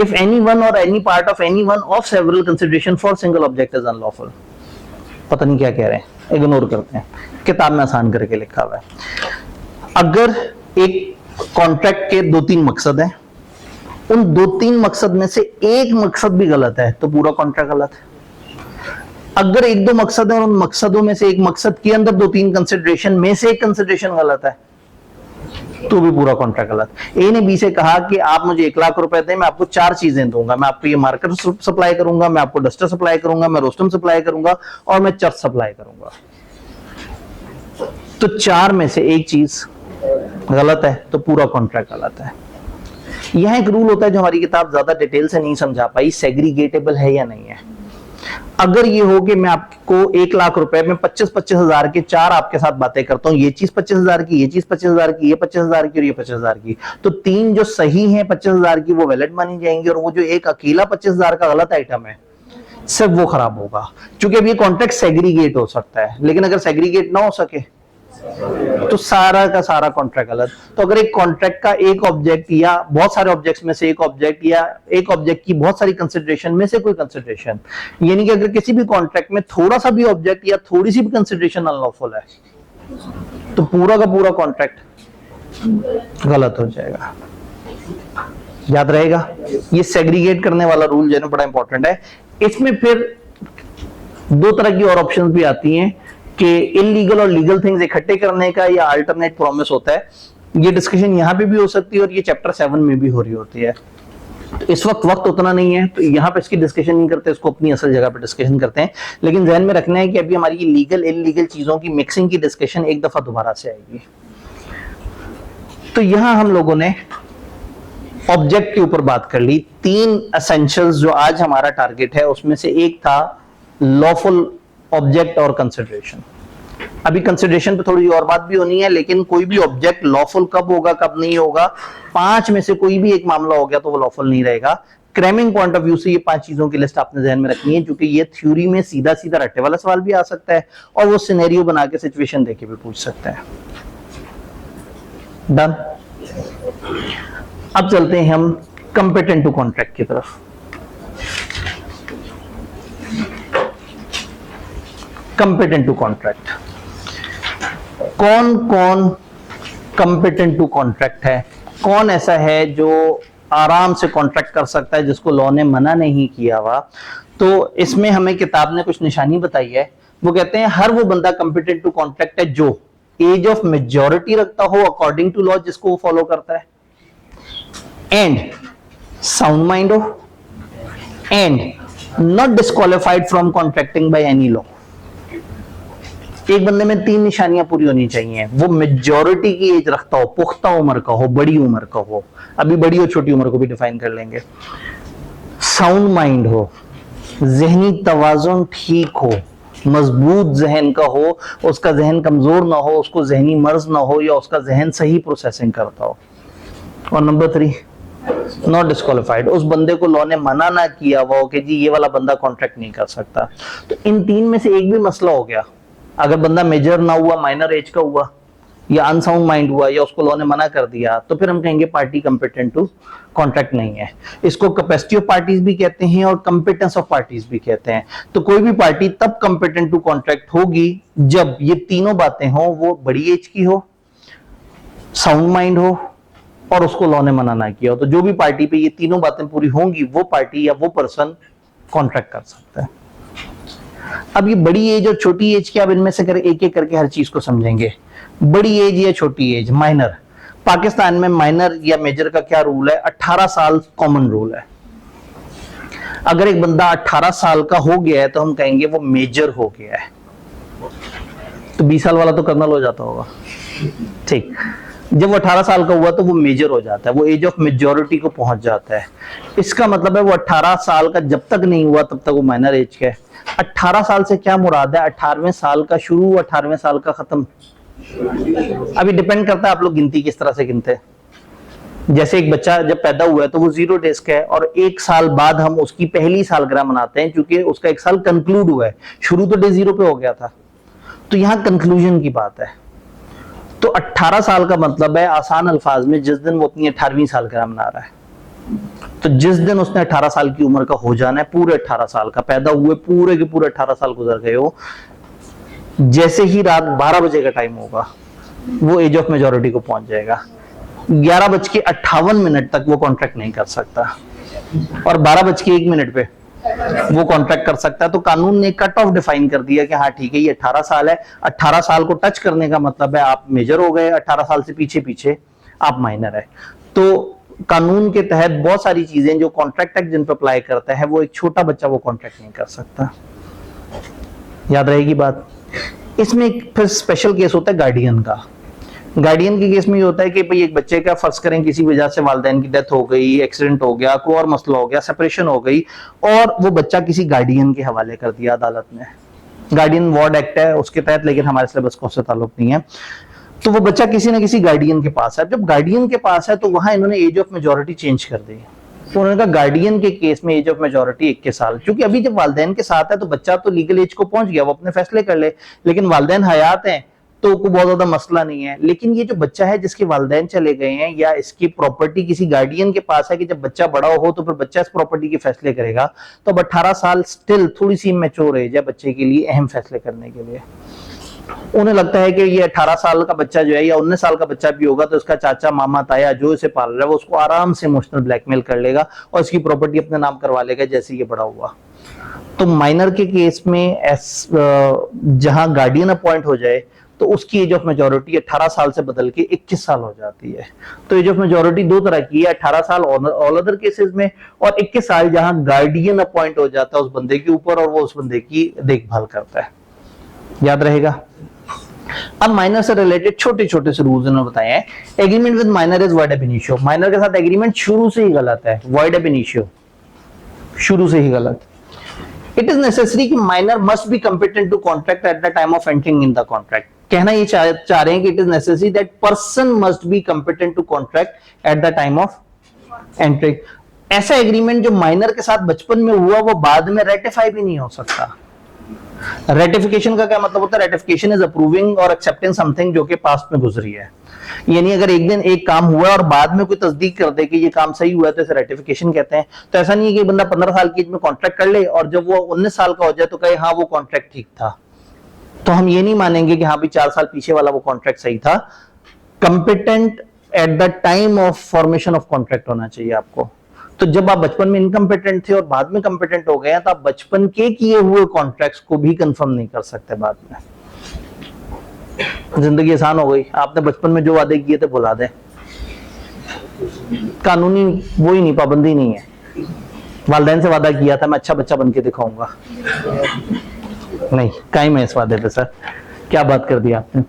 if any one or any part of any one of several consideration for single object is unlawful, पता नहीं क्या कह रहे हैं, इग्नोर करते हैं, किताब में आसान करके लिखा हुआ है। अगर एक कॉन्ट्रैक्ट के 2-3 मकसद हैं, उन 2-3 मकसद में से एक मकसद भी गलत है तो पूरा कॉन्ट्रैक्ट गलत है। अगर 1-2 मकसद है और उन मकसदों में से एक मकसद के अंदर 2-3 कंसिडरेशन में से एक कंसिडरेशन गलत है तो भी पूरा कॉन्ट्रैक्ट गलत। ए ने बी से कहा कि आप मुझे 1 लाख रुपए दें, मैं आपको 4 चीजें दूंगा, मैं आपको ये मार्कर सप्लाई करूंगा, मैं आपको डस्टर सप्लाई करूंगा, मैं रोस्टम सप्लाई करूंगा और मैं चर्च सप्लाई करूंगा। तो 4 में से एक चीज गलत है तो पूरा कॉन्ट्रैक्ट गलत है। यह एक रूल होता है जो हमारी किताब ज्यादा डिटेल से नहीं समझा पाई, सेग्रीगेटेबल है या नहीं है। अगर ये हो कि मैं आपको 1 लाख रुपए में 25-25 हजार के 4 आपके साथ बातें करता हूं, ये चीज 25 हजार की, ये चीज 25 हजार की, ये 25 हजार की और ये 25 हजार की, तो 3 जो सही हैं 25 हजार की वो वैलिड मानी जाएंगी और वो जो एक अकेला 25 हजार का गलत आइटम है सिर्फ वो खराब होगा। क्योंकि अब ये कॉन्ट्रैक्ट सेग्रीगेट हो सकता है, लेकिन अगर सेग्रीगेट ना हो सके तो सारा का सारा कॉन्ट्रैक्ट गलत। तो अगर एक कॉन्ट्रैक्ट का एक ऑब्जेक्ट या बहुत सारे ऑब्जेक्ट्स में से एक ऑब्जेक्ट या एक ऑब्जेक्ट की बहुत सारी कंसिडरेशन में से कोई कंसिडरेशन, यानी कि अगर किसी भी कॉन्ट्रैक्ट में थोड़ा सा भी ऑब्जेक्ट या थोड़ी सी भी कंसिडरेशन अनलॉफुल है तो पूरा का पूरा कॉन्ट्रैक्ट गलत हो जाएगा। याद रहेगा, ये सेग्रीगेट करने वाला रूल जो है बड़ा इंपॉर्टेंट है। इसमें फिर 2 तरह की और ऑप्शंस भी आती हैं कि इलीगल और लीगल थिंग्स इकट्ठे करने का या अल्टरनेट प्रॉमिस होता है। ये डिस्कशन यहां पे भी हो सकती है और ये चैप्टर 7 में भी हो रही होती है। तो इस वक्त उतना नहीं है तो यहां पे इसकी डिस्कशन नहीं करते, इसको अपनी असल जगह पे डिस्कशन करते हैं। लेकिन ध्यान में रखना है कि अभी हमारी लीगल इलीगल चीजों की मिक्सिंग की डिस्कशन एक दफा दोबारा से आएगी। तो यहां हम लोगों ने ऑब्जेक्ट के ऊपर बात कर ली। 3 एसेंशियल्स जो आज हमारा टारगेट है उसमें से एक था लॉफुल ऑब्जेक्ट और कंसिडरेशन। अभी कंसिडरेशन पे थोड़ी और बात भी होनी है, लेकिन कोई भी ऑब्जेक्ट लॉफुल कब होगा कब नहीं होगा, 5 में से कोई भी एक मामला हो गया तो वो लॉफुल नहीं रहेगा। क्रैमिंग पॉइंट ऑफ व्यू से ये 5 चीजों की लिस्ट आपने ध्यान में रखनी है, क्योंकि ये थ्योरी में सीधा सीधा रट्टे वाला सवाल भी आ सकता है और वो सिनेरियो बना के सिचुएशन देके भी पूछ सकता है। डन। अब चलते हैं हम कंपेटेंट टू कॉन्ट्रैक्ट की तरफ। कंपेटेंट टू कॉन्ट्रैक्ट, कौन कौन कंपेटेंट टू कॉन्ट्रैक्ट है, कौन ऐसा है जो आराम से कॉन्ट्रैक्ट कर सकता है जिसको लॉ ने मना नहीं किया हुआ। तो इसमें हमें किताब ने कुछ निशानी बताई है। वो कहते हैं हर वो बंदा कंपेटेंट टू कॉन्ट्रैक्ट है जो एज ऑफ मेजॉरिटी रखता हो अकॉर्डिंग टू लॉ, जिसको वो फॉलो करता है, एंड साउंड माइंड हो, and not disqualified from contracting by any law. एक बंदे में 3 निशानियां पूरी होनी चाहिए। वो मेजॉरिटी की एज रखता हो, पुख्ता उम्र का हो, बड़ी उम्र का हो, अभी बड़ी और छोटी उम्र को भी डिफाइन कर लेंगे। साउंड माइंड हो, जहनी तवाजुन ठीक हो, मजबूत जहन का हो, उसका जहन कमजोर ना हो, उसको जहनी मर्ज ना हो या उसका जहन सही प्रोसेसिंग करता हो। और नंबर 3 नॉट डिस्क्वालिफाइड, उस बंदे को लॉ ने मना ना किया हुआ हो कि जी ये वाला बंदा कॉन्ट्रैक्ट नहीं कर सकता। तो इन 3 में से एक भी मसला हो गया, अगर बंदा मेजर ना हुआ, माइनर एज का हुआ या अनसाउंड माइंड हुआ या उसको लॉ ने मना कर दिया, तो फिर हम कहेंगे पार्टी कंपेटेंट टू कॉन्ट्रैक्ट नहीं है। इसको कैपेसिटी ऑफ पार्टीज भी कहते हैं और कंपेटेंस ऑफ पार्टीज भी कहते हैं। तो कोई भी पार्टी तब कंपेटेंट टू कॉन्ट्रैक्ट होगी जब ये तीनों बातें हो, वो बड़ी एज की हो, साउंड माइंड हो और उसको लॉ ने मना ना किया हो। तो जो भी पार्टी पे ये तीनों बातें पूरी होंगी वो पार्टी या वो पर्सन कॉन्ट्रैक्ट कर सकता है। अब ये बड़ी एज और छोटी एज क्या, अब इनमें से एक एक करके हर चीज को समझेंगे। बड़ी एज या छोटी एज, माइनर। पाकिस्तान में माइनर या मेजर का क्या रूल है? 18 साल कॉमन रूल है। अगर एक बंदा 18 साल का हो गया है तो हम कहेंगे वो मेजर हो गया है। तो 20 साल वाला तो कर्नल हो जाता होगा, ठीक। जब वो 18 साल का हुआ तो वो मेजर हो जाता है, वो एज ऑफ मेजॉरिटी को पहुंच जाता है। इसका मतलब है वो 18 साल का जब तक नहीं हुआ तब तक वो माइनर एज का है। 18 साल से क्या मुराद है? 18वें साल का शुरू, 18वें साल का खत्म। अभी डिपेंड करता है आप लोग गिनती किस तरह से गिनते हैं। जैसे एक बच्चा जब पैदा हुआ है तो वो 0 डेज का है, और 1 साल बाद हम उसकी पहली सालगिरह मनाते हैं, क्योंकि उसका 1 साल कंक्लूड हुआ है। शुरू तो डे 0 पे हो गया था, तो यहां कंक्लूजन की बात है। तो 18 साल का मतलब है आसान अल्फाज में जिस दिन वो अपनी 18वीं सालगिरह मना रहा है। तो जिस दिन उसने 18 साल की उम्र का हो जाना है, पूरे 18 साल का, पैदा हुए पूरे के पूरे 18 साल गुजर गए हो, जैसे ही रात 12 बजे का टाइम होगा वो एज ऑफ मेजॉरिटी को पहुंच जाएगा। 11:58 तक वो कॉन्ट्रैक्ट नहीं कर सकता, और 12:01 पे वो कॉन्ट्रैक्ट कर सकता है। तो कानून ने कट ऑफ डिफाइन कर दिया कि हाँ ठीक है, ये 18 साल है। 18 साल को टच करने का मतलब है आप मेजर हो गए, 18 साल से पीछे पीछे आप माइनर है। तो कानून के तहत बहुत सारी चीजें जो कॉन्ट्रैक्ट एक्ट जिन पर अप्लाई करता है, वो एक छोटा बच्चा वो कॉन्ट्रैक्ट नहीं कर सकता। याद रहेगी बात। इसमें एक फिर स्पेशल केस होता है गार्डियन का। गार्डियन के केस में ये होता है कि भाई एक बच्चे का फर्ज करें किसी वजह से वालिदैन की डेथ हो गई, एक्सीडेंट हो गया, कोई और मसला हो गया, सेपरेशन हो गई, और वो बच्चा किसी गार्डियन के हवाले कर दिया अदालत ने। गार्डियन वार्ड एक्ट है उसके तहत, लेकिन हमारे सिलेबस को उससे ताल्लुक नहीं है। तो वो बच्चा किसी ना किसी गार्डियन के पास है। जब गार्डियन के पास है तो वहां इन्होंने एज ऑफ मेजॉरिटी चेंज कर दी। तो उन्होंने कहा गार्डियन के केस में एज ऑफ मेजॉरिटी 21 साल, क्योंकि अभी जब वालिदैन के साथ है तो बच्चा तो लीगल एज को पहुंच गया, वो अपने फैसले कर ले, लेकिन वालिदैन हयात हैं तो कोई बहुत ज्यादा मसला नहीं है। लेकिन ये जो बच्चा है जिसके वालिदैन चले गए हैं, या इसकी प्रॉपर्टी किसी गार्डियन के पास है, कि जब बच्चा बड़ा हो तो फिर बच्चा इस प्रॉपर्टी के फैसले करेगा, तो अब 18 साल स्टिल थोड़ी सी मैच्योर एज है बच्चे के लिए अहम फैसले करने के लिए। उन्हें लगता है कि ये 18 साल का बच्चा जो है, या 19 साल का बच्चा भी होगा, तो उसका चाचा मामा ताया जो इसे पाल रहा है वो उसको आराम से इमोशनल ब्लैकमेल कर लेगा और इसकी प्रॉपर्टी अपने नाम करवा लेगा जैसे ये बड़ा हुआ। तो माइनर के केस में जहां गार्डियन अपॉइंट हो जाए तो उसकी एज ऑफ मेजॉरिटी 18 साल से बदल के 21 साल हो जाती है। तो एज ऑफ मेजॉरिटी दो तरह की है, 18 साल ऑल अदर केसेस में, और 21 साल जहां गार्डियन अपॉइंट हो जाता है उस बंदे के ऊपर और वो उस बंदे की देखभाल करता है। याद रहेगा। अब माइनर से रिलेटेड छोटे छोटे से रूल्स इन्होंने बताए हैं। Agreement with minor is void ab initio. Minor के साथ एग्रीमेंट शुरू से ही गलत है, वॉइड एब इनिशियो, शुरू से ही गलत। इट इज नेसेसरी कि minor must be competent to contract at the time of entering in the contract. कहना ये चाह रहे हैं कि it is necessary that person must be competent to contract at the time of entering. ऐसा agreement जो minor के साथ बचपन में हुआ वो बाद में रेटिफाई भी नहीं हो सकता। रेटिफिकेशन का क्या मतलब होता है? रेटिफिकेशन इज अप्रूविंग और एक्सेप्टिंग समथिंग जो कि पास्ट में गुजरी है। यानी अगर एक दिन एक काम हुआ और बाद में कोई तस्दीक कर दे कि ये काम सही हुआ है तो इसे रेटिफिकेशन कहते हैं। तो ऐसा नहीं है कि बंदा 15 साल की एज में कॉन्ट्रैक्ट कर ले और जब वो 19 साल का हो जाए तो कहे हाँ वो कॉन्ट्रैक्ट ठीक था। तो हम ये नहीं मानेंगे कि हाँ भी 4 साल पीछे वाला वो कॉन्ट्रैक्ट सही था। Competent eight the time of formation of contract होना चाहिए आपको। तो जब आप बचपन में इनकम्पिटेंट थे और बाद में कंपिटेंट हो गए तो आप बचपन के किए हुए कॉन्ट्रैक्ट्स को भी कंफर्म नहीं कर सकते बाद में। जिंदगी आसान हो गई, आपने बचपन में जो वादे किए थे भुला दे। कानूनी वो ही नहीं, पाबंदी नहीं है। वालिदैन से वादा किया था मैं अच्छा बच्चा बन के दिखाऊंगा, नहीं कायम है इस वादे पे। सर क्या बात कर दी आपने।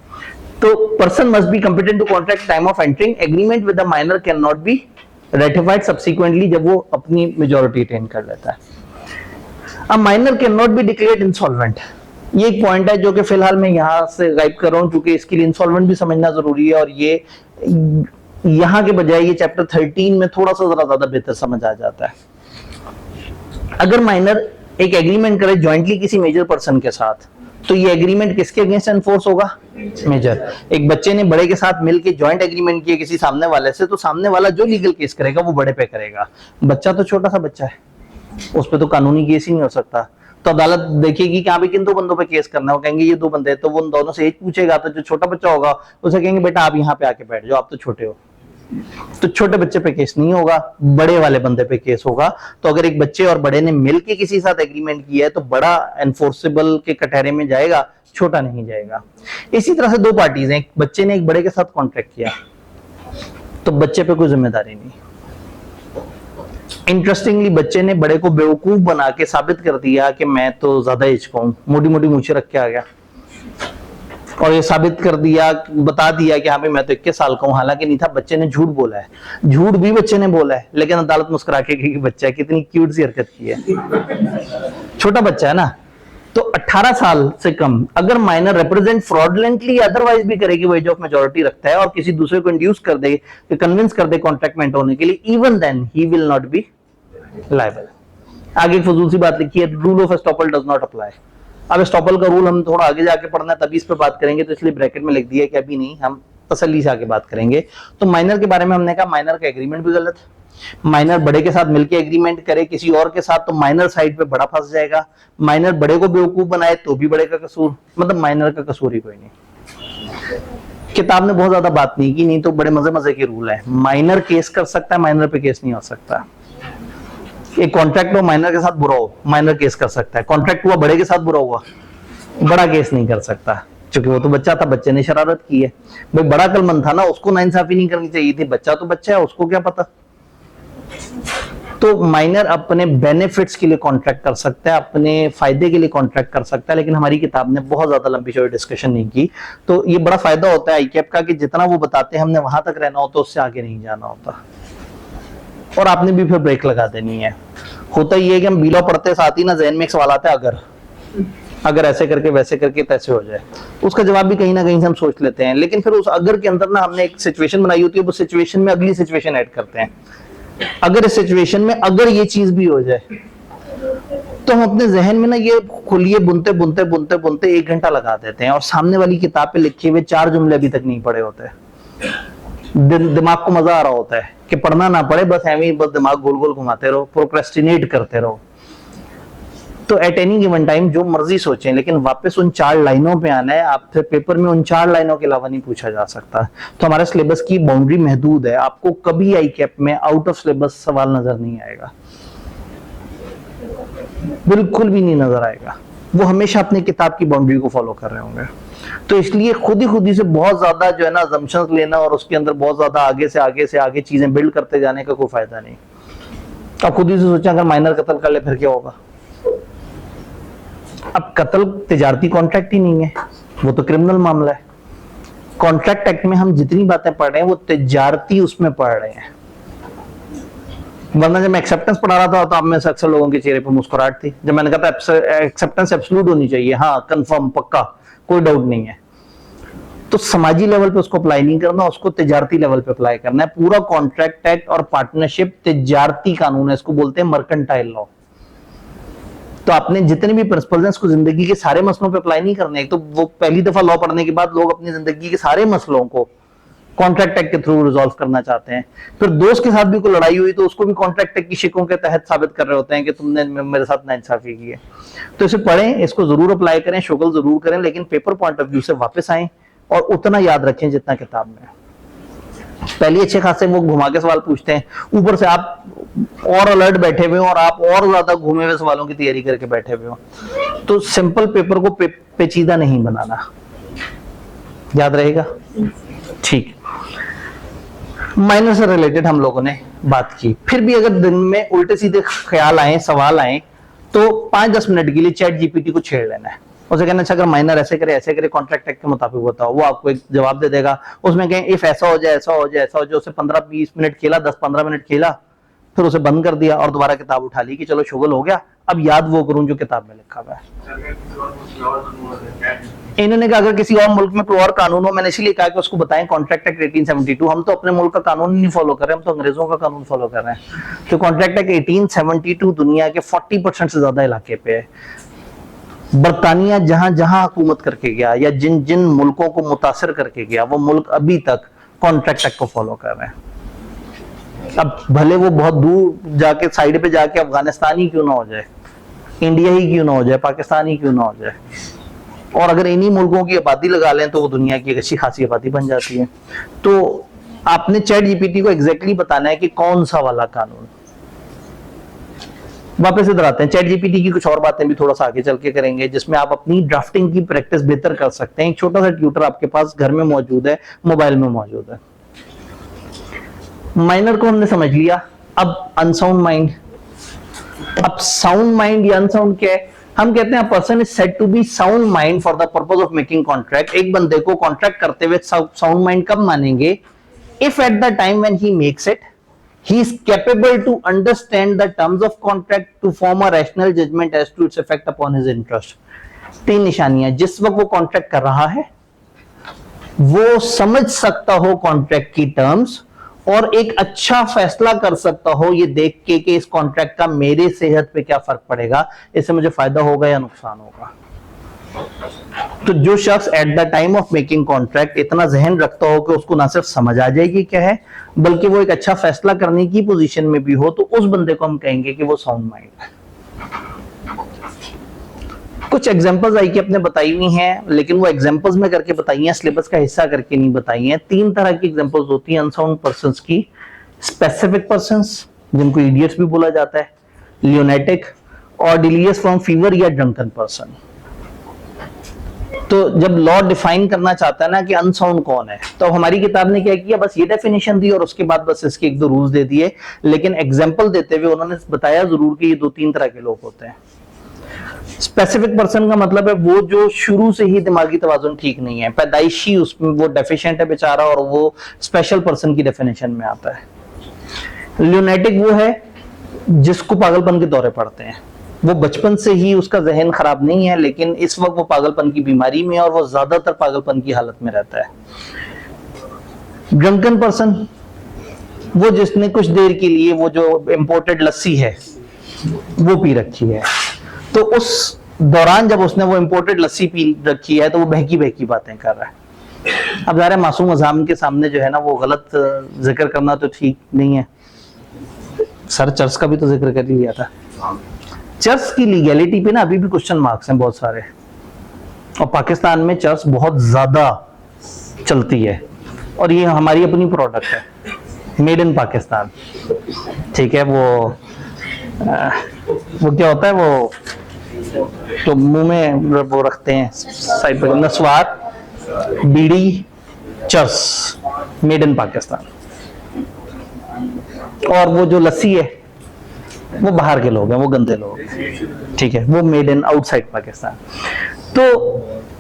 तो person must be competent to contract time of entering. Agreement with the minor can not be ratified subsequently जब वो अपनी मेजॉरिटी अटेन कर लेता है। अब minor can not be declared insolvent. ये एक पॉइंट है जो कि फिलहाल मैं यहां से गायब कर रहा हूं क्योंकि इसके लिए इंसॉल्वेंट भी समझना जरूरी है, और ये यहां के बजाय ये चैप्टर 13 में थोड़ा सा जरा ज्यादा बेहतर समझ आ जाता है। अगर माइनर एक एग्रीमेंट करे जॉइंटली किसी मेजर पर्सन के साथ, तो ये एग्रीमेंट किसके अगेंस्ट एनफोर्स होगा? मेजर। एक बच्चे ने बड़े के साथ मिलकर जॉइंट एग्रीमेंट किया किसी सामने वाले से, तो सामने वाला जो लीगल केस करेगा वो बड़े पे करेगा। बच्चा तो छोटा सा बच्चा है, उस पर तो कानूनी केस ही नहीं हो सकता। तो अदालत देखेगी कि अभी किन दो बंदों पे केस करना है, वो कहेंगे ये दो बंदे हैं, तो वो उन दोनों से एज पूछेगा, तो जो छोटा बच्चा होगा उसे कहेंगे बेटा आप यहाँ पे आके बैठ जाओ, आप तो छोटे हो, तो छोटे बच्चे पे केस नहीं होगा, बड़े वाले बंदे पे केस होगा। तो अगर एक बच्चे और बड़े ने मिलके किसी साथ एग्रीमेंट किया है तो बड़ा एनफोर्सेबल के कटहरे में जाएगा, छोटा नहीं जाएगा। इसी तरह से दो पार्टीज हैं, एक बच्चे ने एक बड़े के साथ कॉन्ट्रैक्ट किया तो बच्चे पे कोई जिम्मेदारी नहीं। इंटरेस्टिंगली बच्चे ने बड़े को बेवकूफ बना के साबित कर दिया कि मैं तो ज्यादा एज का हूं, मोटी मोटी मूछें रख के आ गया और ये साबित कर दिया, बता दिया कि हाँ भाई मैं तो 21 साल का हूं, हालांकि नहीं था। बच्चे ने झूठ बोला है, झूठ भी बच्चे ने बोला है, लेकिन अदालत मुस्कुरा के कि बच्चा कितनी क्यूट सी हरकत की है, छोटा बच्चा है ना। तो 18 साल से कम अगर माइनर रिप्रेजेंट फ्रॉडलेंटली अदरवाइज भी करे कि वो एज ऑफ मेजॉरिटी रखता है और किसी दूसरे को इंड्यूस कर दे, कन्विंस कर दे कॉन्ट्रैक्ट में होने के लिए, even then he will not be liable. आगे एक फजूल सी बात लिखी है, rule of estoppel does not apply. अब एस्टॉपल का रूल हम थोड़ा आगे जाके पढ़ना है तभी इस पे बात करेंगे, तो इसलिए ब्रैकेट में लिख दिया कि अभी नहीं, हम तसल्ली से आगे बात करेंगे। तो माइनर के बारे में हमने कहा माइनर का एग्रीमेंट भी गलत है। माइनर बड़े के साथ मिलकर एग्रीमेंट करे किसी और के साथ तो माइनर साइड पे बड़ा फंस जाएगा। माइनर बड़े को बेवकूफ बनाए तो भी बड़े का कसूर, मतलब माइनर का कसूर ही कोई नहीं। किताब ने बहुत ज्यादा बात नहीं की, नहीं तो बड़े मजे मजे के रूल है। माइनर केस कर सकता है, माइनर पे केस नहीं हो सकता। एक कॉन्ट्रैक्ट हो माइनर के साथ बुरा हो, माइनर केस कर सकता है। कॉन्ट्रैक्ट हुआ बड़े के साथ बुरा हुआ, बड़ा केस नहीं कर सकता, क्योंकि वो तो बच्चा था, बच्चे ने शरारत की है। भाई बड़ा कलमंद था ना, उसको नाइंसाफी नहीं करनी चाहिए थी, बच्चा तो बच्चा है, उसको क्या पता। तो माइनर अपने बेनिफिट्स के लिए कॉन्ट्रैक्ट कर सकता है, अपने फायदे के लिए कॉन्ट्रैक्ट कर सकता है, लेकिन हमारी किताब ने बहुत ज्यादा लंबी चौड़ी डिस्कशन नहीं की। तो ये बड़ा फायदा होता है आईकैप का कि जितना वो बताते हैं हमने वहां तक रहना होता है, उससे आगे नहीं जाना होता, और आपने भी फिर ब्रेक लगा देनी है। होता ही है कि हम बीलो पढ़ते साथ ही ना जहन में एक सवाल आता है, अगर ऐसे करके वैसे करके तैसे हो जाए, उसका जवाब भी कहीं ना कहीं से हम सोच लेते हैं, लेकिन फिर उस अगर के अंदर ना हमने एक सिचुएशन बनाई होती है, उस सिचुएशन में अगली सिचुएशन ऐड करते हैं। अगर इस सिचुएशन में अगर ये चीज भी हो जाए तो हम अपने जहन में ना ये खुलिए बुनते बुनते बुनते बुनते 1 घंटा लगा देते हैं, और सामने वाली किताब पे लिखे हुए 4 जुमले अभी तक नहीं पढ़े होते। दिमाग को मजा आ रहा होता है कि पढ़ना ना पड़े, बस एवं ही बस दिमाग गोल गोल घुमाते रहो, प्रोक्रेस्टिनेट करते रहो। तो एट एनी गिवन टाइम जो मर्जी सोचें, लेकिन वापस उन 4 लाइनों पे आना है। आप फिर पेपर में उन 4 लाइनों के अलावा नहीं पूछा जा सकता। तो हमारे सिलेबस की बाउंड्री महदूद है, आपको कभी आईकैप में आउट ऑफ सिलेबस सवाल नजर नहीं आएगा, बिल्कुल भी नहीं नजर आएगा। वो हमेशा अपनी किताब की बाउंड्री को फॉलो कर रहे होंगे। तो इसलिए खुद ही से बहुत ज्यादा जो है ना अजम्पशंस लेना और उसके अंदर बहुत ज्यादा आगे से आगे चीजें बिल्ड करते जाने का कोई फायदा नहीं। अब खुद ही से सोचा अगर माइनर कत्ल कर ले फिर क्या होगा। अब कत्ल तिजारती कॉन्ट्रैक्ट ही नहीं है, वो तो क्रिमिनल मामला है। कॉन्ट्रैक्ट एक्ट में हम जितनी बातें पढ़ रहे हैं वो तिजारती उसमें पढ़ रहे हैं, वरना जब मैं एक्सेप्टेंस पढ़ा रहा था तो आप में से अक्सर लोगों के चेहरे पर मुस्कुराहट थी जब मैंने कहा था एक्सेप्टेंस एब्सोल्यूट होनी चाहिए, हाँ कंफर्म पक्का कोई डाउट नहीं है। तो समाजी लेवल पे उसको अप्लाई नहीं करना, उसको तिजारती लेवल पे अप्लाई करना है। पूरा कॉन्ट्रैक्ट एक्ट और पार्टनरशिप तिजारती कानून है, इसको बोलते हैं मर्केंटाइल लॉ। तो आपने जितने भी प्रिंसिपल्स हैं इसको जिंदगी के सारे मसलों पे अप्लाई नहीं करने। तो वो पहली दफा लॉ पढ़ने के बाद लोग अपनी जिंदगी के सारे मसलों को कॉन्ट्रैक्ट एक्ट के थ्रू रिजॉल्व करना चाहते हैं। फिर दोस्त के साथ भी कोई लड़ाई हुई तो उसको भी कॉन्ट्रैक्ट एक्ट की शिकों के तहत साबित कर रहे होते हैं कि तुमने मेरे साथ नाइंसाफी की है। तो इसे पढ़ें, इसको जरूर अप्लाई करें, शुगल जरूर करें, लेकिन पेपर पॉइंट ऑफ व्यू से वापस आएं और उतना याद रखें जितना किताब में। पहले अच्छे खासे वो घुमा के सवाल पूछते हैं, ऊपर से आप और अलर्ट बैठे हुए हो और आप और ज्यादा घूमे हुए सवालों की तैयारी करके बैठे हुए हो। तो सिंपल पेपर को पेचीदा नहीं बनाना, याद रहेगा। ठीक, माइनर से रिलेटेड हम लोगों ने बात की। फिर भी अगर दिन में उल्टे सीधे ख्याल आए, सवाल आए, तो 5-10 मिनट के लिए चैट जीपीटी को छेड़ लेना है। उसे कहना अच्छा अगर माइनर ऐसे करे कॉन्ट्रैक्ट एक्ट के मुताबिक बताओ, वो आपको एक जवाब दे देगा। उसमें कहें इफ ऐसा हो जाए ऐसा हो जाए ऐसा हो जाए, उसे 15-20 मिनट खेला, 10-15 मिनट खेला, फिर उसे बंद कर दिया और दोबारा किताब उठा ली कि चलो शुगल हो गया, अब याद वो करूं जो किताब में लिखा हुआ है। इन्होंने कहा अगर किसी और मुल्क में कोई और कानून हो, मैंने इसलिए कहा कि उसको बताएं कॉन्ट्रैक्ट एक्ट 1872। हम तो अपने मुल्क का कानून नहीं फॉलो कर रहे, हम तो अंग्रेजों का कानून फॉलो कर रहे हैं। तो कॉन्ट्रैक्ट एक्ट 1872 दुनिया के 40% से ज्यादा इलाके पे है। बरतानिया जहां जहां हुकूमत करके गया या जिन जिन मुल्कों को मुतासर करके गया, वो मुल्क अभी तक कॉन्ट्रैक्ट एक्ट को फॉलो कर रहे हैं। अब भले वो बहुत दूर जाके साइड पे जाके अफगानिस्तान ही क्यों ना हो जाए, इंडिया ही क्यों ना हो जाए, पाकिस्तान ही क्यों ना हो जाए, और अगर इन्हीं मुल्कों की आबादी लगा लें तो वो दुनिया की एक अच्छी खासी आबादी बन जाती है। तो आपने चैट जीपीटी को एग्जैक्टली बताना है कि कौन सा वाला कानून। वापस इधर आते हैं, चैट जीपीटी की कुछ और बातें भी थोड़ा सा आगे चल के करेंगे, जिसमें आप अपनी ड्राफ्टिंग की प्रैक्टिस बेहतर कर सकते हैं। एक छोटा सा ट्यूटर आपके पास घर में मौजूद है, मोबाइल में मौजूद है। माइनर को हमने समझ लिया, अब अनसाउंड माइंड। अब साउंड माइंड या अनसाउंड क्या है? हम कहते हैं person is said to be sound mind for the purpose of making contract. एक बंदे को कॉन्ट्रैक्ट करते हुए साउंड माइंड कब मानेंगे? If at the time when he makes it he is capable to understand the terms of contract to form a rational judgment as to its effect upon his interest। तीन निशानियां, जिस वक्त वो contract कर रहा है वो समझ सकता हो कॉन्ट्रैक्ट की टर्म्स और एक अच्छा फैसला कर सकता हो ये देख के कि इस कॉन्ट्रैक्ट का मेरे सेहत पे क्या फर्क पड़ेगा, इससे मुझे फायदा होगा या नुकसान होगा। तो जो शख्स eight the time of making contract इतना जहन रखता हो कि उसको ना सिर्फ समझ आ जाएगी क्या है, बल्कि वो एक अच्छा फैसला करने की पोजीशन में भी हो, तो उस बंदे को हम कहेंगे कि वो साउंड माइंड है। कुछ एग्जांपल्स आई कि आपने बताई हुई हैं, लेकिन वो एग्जांपल्स में करके बताई हैं, सिलेबस का हिस्सा करके नहीं बताई हैं। तीन तरह की एग्जांपल्स होती हैं अनसाउंड पर्संस की। स्पेसिफिक पर्संस, जिनको इडियट्स भी बोला जाता है, लियोनेटिक, और डिलीरियस फ्रॉम फीवर या ड्रंकन पर्सन। तो जब लॉ डिफाइन करना चाहता है ना कि अनसाउंड कौन है, तो हमारी किताब ने क्या किया, बस ये डेफिनेशन दी और उसके बाद बस इसके एक दो रूल्स दे दिए, लेकिन एग्जांपल देते हुए उन्होंने बताया जरूर कि ये दो तीन तरह के लोग होते हैं। स्पेसिफिक पर्सन का मतलब है वो जो शुरू से ही दिमागी तवाजुन ठीक नहीं है, पैदाइशी उसमें वो डेफिशिएंट है बेचारा, और वो स्पेशल पर्सन की डेफिनेशन में आता है। ल्यूनेटिक वो है जिसको पागलपन के दौरे पड़ते हैं, वो बचपन से ही उसका जहन खराब नहीं है, लेकिन इस वक्त वो पागलपन की बीमारी में है और वो ज्यादातर पागलपन की हालत में रहता है। ड्रंकन पर्सन वो जिसने कुछ देर के लिए वो जो इंपोर्टेड लस्सी है वो पी रखी है, तो उस दौरान जब उसने वो इंपोर्टेड लस्सी पी रखी है तो वो बहकी बहकी बातें कर रहा है। अब ज़ाहिर है मासूम अज़ाम के सामने जो है ना वो गलत जिक्र करना तो ठीक नहीं है। सर चर्च का भी तो जिक्र कर ही लिया था। चर्च की लीगैलिटी पे ना अभी भी क्वेश्चन मार्क्स हैं बहुत सारे, और पाकिस्तान में चर्च बहुत ज्यादा चलती है, और ये हमारी अपनी प्रोडक्ट है, मेड इन पाकिस्तान। ठीक है, वो क्या होता है वो तो मुंह में वो रखते हैं साइड पर, नस्वार, बीड़ी, चर्च, मेड इन पाकिस्तान। और वो जो लस्सी है वो बाहर के लोग हैं, वो गंदे लोग हैं। ठीक है, वो मेड इन आउटसाइड पाकिस्तान। तो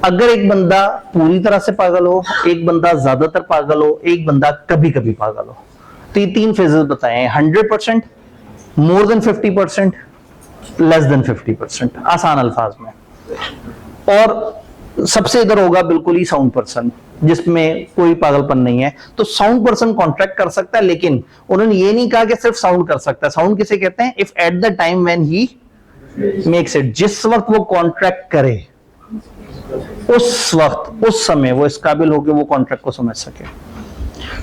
अगर एक बंदा पूरी तरह से पागल हो, एक बंदा ज्यादातर पागल हो, एक बंदा कभी कभी पागल हो, तो ये तीन फेजेस बताए हैं। 100%, मोर देन 50%, लेस देन 50%, आसान अल्फाज में। और सबसे इधर होगा बिल्कुल ही साउंड पर्सन, जिसमें कोई पागलपन नहीं है। तो साउंड पर्सन कॉन्ट्रैक्ट कर सकता है, लेकिन उन्होंने ये नहीं कहा कि सिर्फ साउंड कर सकता है। साउंड किसे कहते हैं? If at the time when he makes it, जिस वक्त वो कॉन्ट्रैक्ट करे उस वक्त उस समय वो इस काबिल हो कि वो कॉन्ट्रैक्ट को समझ सके।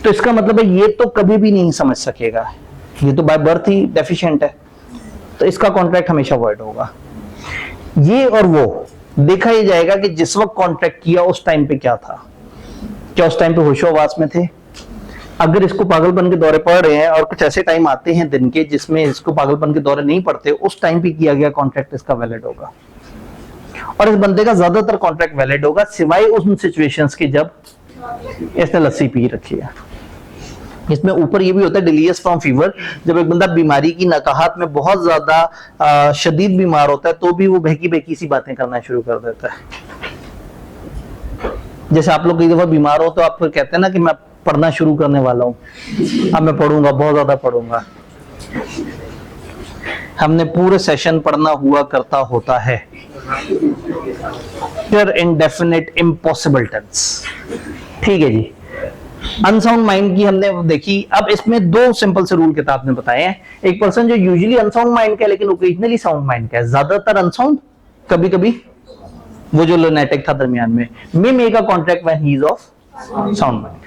तो इसका मतलब है ये तो कभी भी नहीं समझ सकेगा, ये तो बाय बर्थ ही डेफिशिएंट है, तो इसका कॉन्ट्रैक्ट हमेशा अवॉइड होगा। ये और वो देखा ही जाएगा कि जिस वक्त कॉन्ट्रैक्ट किया उस टाइम पे क्या था, क्या उस टाइम पे होशो-हवास में थे। अगर इसको पागलपन के दौरे पड़ रहे हैं, और कुछ ऐसे टाइम आते हैं दिन के जिसमें इसको पागलपन के दौरे नहीं पड़ते, उस टाइम पे किया गया कॉन्ट्रैक्ट इसका वैलिड होगा, और इस बंदे का ज्यादातर कॉन्ट्रैक्ट वैलिड होगा, सिवाय उन सिचुएशंस के जब इसने लस्सी पी रखी है। इसमें ऊपर ये भी होता है डिलीरियस फ्रॉम फीवर, जब एक बंदा बीमारी की नकाहत में बहुत ज्यादा शदीद बीमार होता है तो भी वो बहकी बहकी सी बातें करना शुरू कर देता है। जैसे आप लोग कई दफा बीमार हो तो आप कहते हैं ना कि मैं पढ़ना शुरू करने वाला हूं, अब मैं पढ़ूंगा, बहुत ज्यादा पढ़ूंगा। हमने पूरे सेशन पढ़ना हुआ करता होता है, फिर इनडेफिनिट इम्पॉसिबल टेंस। ठीक है जी। अनसाउंड माइंड की हमने देखी। अब इसमें दो सिंपल से रूल किताब ने बताए हैं। एक पर्सन जो यूजुअली अनसाउंड माइंड का है लेकिन ओकेजनली साउंड माइंड का है, ज्यादातर अनसाउंड, कभी कभी वो जो लुनेटिक था दरमियान में, may make a contract when he is of sound mind.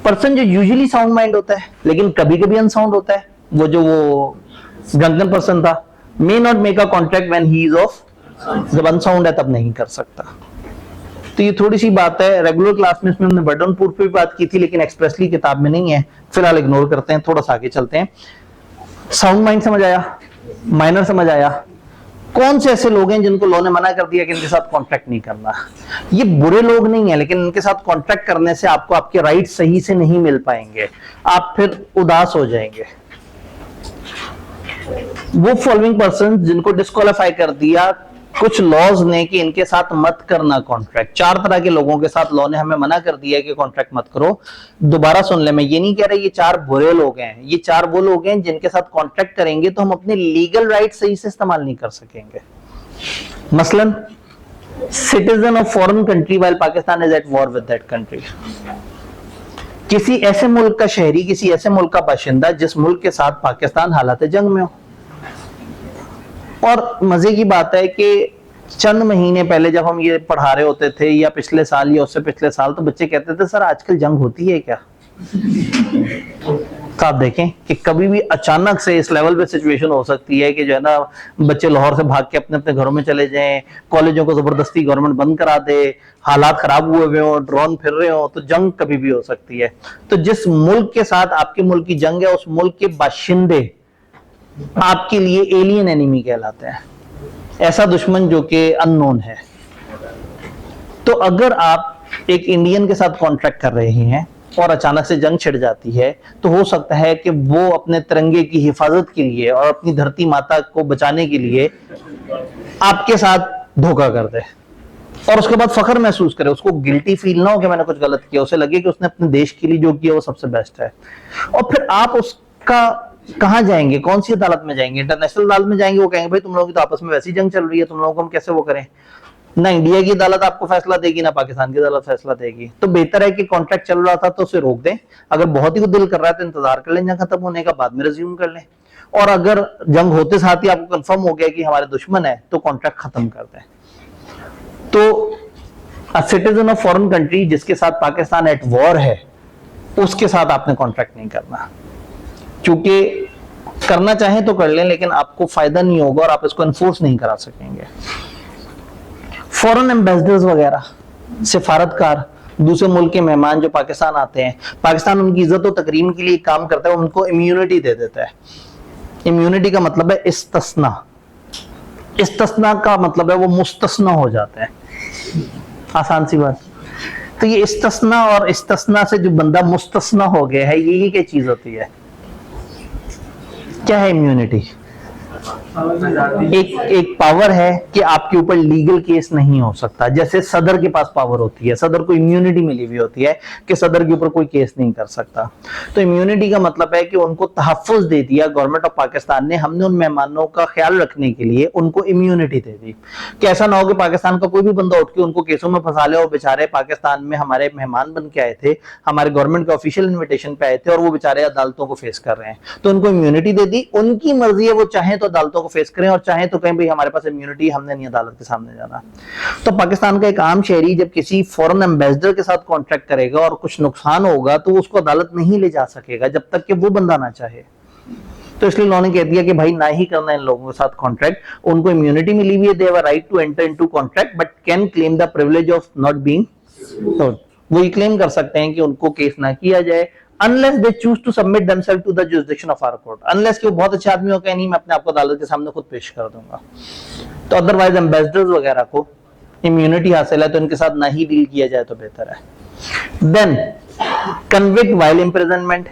Person जो यूजुअली साउंड माइंड होता है लेकिन कभी कभी अनसाउंड होता है, वो जो वो ड्रंकन पर्सन था, may not make a contract when he is of, जब अनसाउंड है तब नहीं कर सकता। तो ये थोड़ी सी बात है, रेगुलर क्लास में इसमें हमने बर्डन प्रूफ पे भी बात की थी, लेकिन एक्सप्रेसली किताब में नहीं है, फिलहाल इग्नोर करते हैं, थोड़ा सा आगे चलते हैं। साउंड माइंड समझ आया, माइनर समझ आया। कौन से ऐसे लोग हैं जिनको लॉ ने मना कर दिया कि इनके साथ कॉन्ट्रैक्ट नहीं करना? ये बुरे लोग नहीं है, लेकिन इनके साथ कॉन्ट्रैक्ट करने से आपको आपके राइट सही से नहीं मिल पाएंगे, आप फिर उदास हो जाएंगे। वो फॉलोइंग पर्सन जिनको डिस्क्वालीफाई कर दिया कुछ लॉज ने कि इनके साथ मत करना कॉन्ट्रैक्ट। 4 तरह के लोगों के साथ लॉ ने हमें मना कर दिया कि कॉन्ट्रैक्ट मत करो। दोबारा सुन ले, मैं ये नहीं कह रहा ये 4 बुरे लोग हैं, ये 4 वो लोग हैं जिनके साथ कॉन्ट्रैक्ट करेंगे तो हम अपने लीगल राइट सही से इस्तेमाल नहीं कर सकेंगे। मसलन citizen of foreign country while Pakistan is at war with that country. किसी ऐसे मुल्क का शहरी, किसी ऐसे मुल्क का बाशिंदा जिस मुल्क के साथ पाकिस्तान हालात जंग में हो। और मजे की बात है कि चंद महीने पहले जब हम ये पढ़ा रहे होते थे, या पिछले साल या उससे पिछले साल, तो बच्चे कहते थे सर आजकल जंग होती है क्या? तो आप देखें कि कभी भी अचानक से इस लेवल पे सिचुएशन हो सकती है कि जो है ना बच्चे लाहौर से भाग के अपने अपने घरों में चले जाएं, कॉलेजों को जबरदस्ती गवर्नमेंट बंद करा दे, हालात खराब हुए हो, ड्रोन फिर रहे हो, तो जंग कभी भी हो सकती है। तो जिस मुल्क के साथ आपके मुल्क की जंग है, उस मुल्क के बाशिंदे आपके लिए एलियन एनिमी कहलाते हैं, ऐसा दुश्मन जो कि अननोन है। तो अगर आप एक इंडियन के साथ कॉन्ट्रैक्ट कर रहे हैं और अचानक से जंग छिड़ जाती है, तो हो सकता है कि वो अपने तिरंगे की हिफाजत के लिए और अपनी धरती माता को बचाने के लिए आपके साथ धोखा कर दे, और उसके बाद फख्र महसूस करे, उसको गिल्टी फील ना हो कि मैंने कुछ गलत किया, उसे लगे कि उसने अपने देश के लिए जो किया वो सबसे बेस्ट है। और फिर आप उसका कहां जाएंगे, कौन सी अदालत में जाएंगे? इंटरनेशनल अदालत में जाएंगे, वो कहेंगे भाई तुम लोगों की तो आपस में वैसी जंग चल रही है, तुम लोगों को हम कैसे वो करें? ना इंडिया की अदालत आपको फैसला देगी, ना पाकिस्तान की अदालत फैसला देगी। तो बेहतर है कि कॉन्ट्रैक्ट चल रहा था तो उसे रोक दें, अगर बहुत ही दिल कर रहा है तो इंतजार कर लें जंग खत्म होने का, बाद में रिज्यूम कर लें, और अगर जंग होते साथ ही आपको कंफर्म हो गया कि हमारे दुश्मन है तो कॉन्ट्रैक्ट खत्म कर दें। तो सिटीजन ऑफ फॉरेन कंट्री जिसके साथ पाकिस्तान एट वॉर है, उसके साथ आपने कॉन्ट्रैक्ट नहीं करना, क्योंकि करना चाहें तो कर लें लेकिन आपको फायदा नहीं होगा और आप इसको एनफोर्स नहीं करा सकेंगे। फॉरेन एम्बेसडर्स वगैरह, सिफारतकार, दूसरे मुल्क के मेहमान जो पाकिस्तान आते हैं, पाकिस्तान उनकी इज्जत और तकरीम के लिए काम करता है, उनको इम्यूनिटी दे देता है। इम्यूनिटी का मतलब है इस्तस्ना, इस्तस्ना का मतलब है वो मुस्तस्ना हो जाते हैं, आसान सी बात। तो ये इस्तस्ना और इस्तस्ना से जो बंदा मुस्तस्ना हो गया है, ये क्या चीज होती है? क्या है इम्यूनिटी? एक पावर है कि आपके ऊपर लीगल केस नहीं हो सकता, जैसे सदर के पास पावर होती है, सदर को इम्यूनिटी मिली हुई होती है कि सदर के ऊपर कोई केस नहीं कर सकता। तो इम्यूनिटी का मतलब है कि उनको तहफ्फुज दे दिया गवर्नमेंट ऑफ पाकिस्तान ने, हमने उन मेहमानों का ख्याल रखने के लिए उनको इम्यूनिटी दे दी कि ऐसा ना हो कि पाकिस्तान का कोई भी बंदा उठ के उनको केसों में फंसा ले, और बेचारे पाकिस्तान में हमारे मेहमान बन के आए थे, हमारे गवर्नमेंट के ऑफिशियल इन्विटेशन पे आए थे, और वो बेचारे अदालतों को फेस कर रहे हैं, तो उनको इम्यूनिटी दे दी। उनकी मर्जी है, वो चाहे तो अदालतों को फेस करें और चाहे तो कहें भाई हमारे पास इम्यूनिटी, हमने नहीं अदालत के सामने जाना। तो पाकिस्तान का एक आम शहरी जब किसी फॉरेन एम्बेसडर के साथ कॉन्ट्रैक्ट करेगा और कुछ नुकसान होगा तो उसको अदालत नहीं ले जा सकेगा जब तक कि वो बंदा ना चाहे। तो इसलिए उन्होंने कह दिया कि भाई ना ही करना इन लोगों के साथ कॉन्ट्रैक्ट। उनको इम्यूनिटी मिली हुई है, they have a right to enter into contract but can claim the privilege of not being, तो वो ये क्लेम कर सकते हैं कि उनको केस ना किया जाए unless they choose to submit themselves to the jurisdiction of our court, unless कि वो बहुत अच्छे आदमी हो के नहीं मैं अपने आप को अदालत के सामने खुद पेश कर दूंगा। तो अदरवाइज एम्बेसडर्स वगैरह को इम्यूनिटी हासिल है तो इनके साथ ना ही डील किया जाए तो बेहतर है। देन कन्विक्ट व्हाइल इम्प्रिजनमेंट,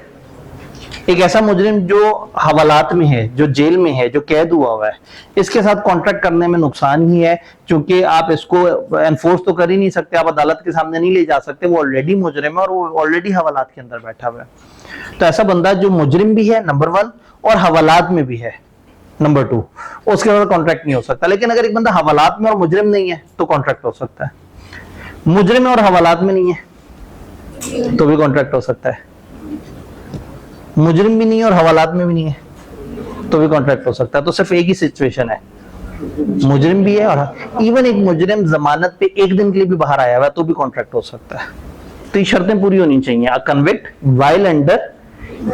एक ऐसा मुजरिम जो हवालात में है, जो जेल में है, जो कैद हुआ है, इसके साथ कॉन्ट्रैक्ट करने में नुकसान ही है, क्योंकि आप इसको एनफोर्स तो कर ही नहीं सकते, आप अदालत के सामने नहीं ले जा सकते, वो ऑलरेडी मुजरिम है और वो ऑलरेडी हवालात के अंदर बैठा हुआ है। तो ऐसा बंदा जो मुजरिम भी है नंबर 1 और हवालात में भी है नंबर 2, उसके साथ कॉन्ट्रैक्ट नहीं हो सकता। लेकिन अगर एक बंदा हवालात में और मुजरिम नहीं है तो कॉन्ट्रैक्ट हो सकता है, मुजरिम और हवालात में नहीं है तो भी कॉन्ट्रैक्ट हो सकता है, मुजरिम भी नहीं है और हवालात में भी नहीं है तो भी कॉन्ट्रैक्ट हो सकता है। तो सिर्फ एक ही सिचुएशन है, मुजरिम भी है और इवन एक मुजरिम जमानत पे एक दिन के लिए भी बाहर आया हुआ तो भी कॉन्ट्रैक्ट हो सकता है। तो ये शर्तें पूरी होनी चाहिए। A convict while under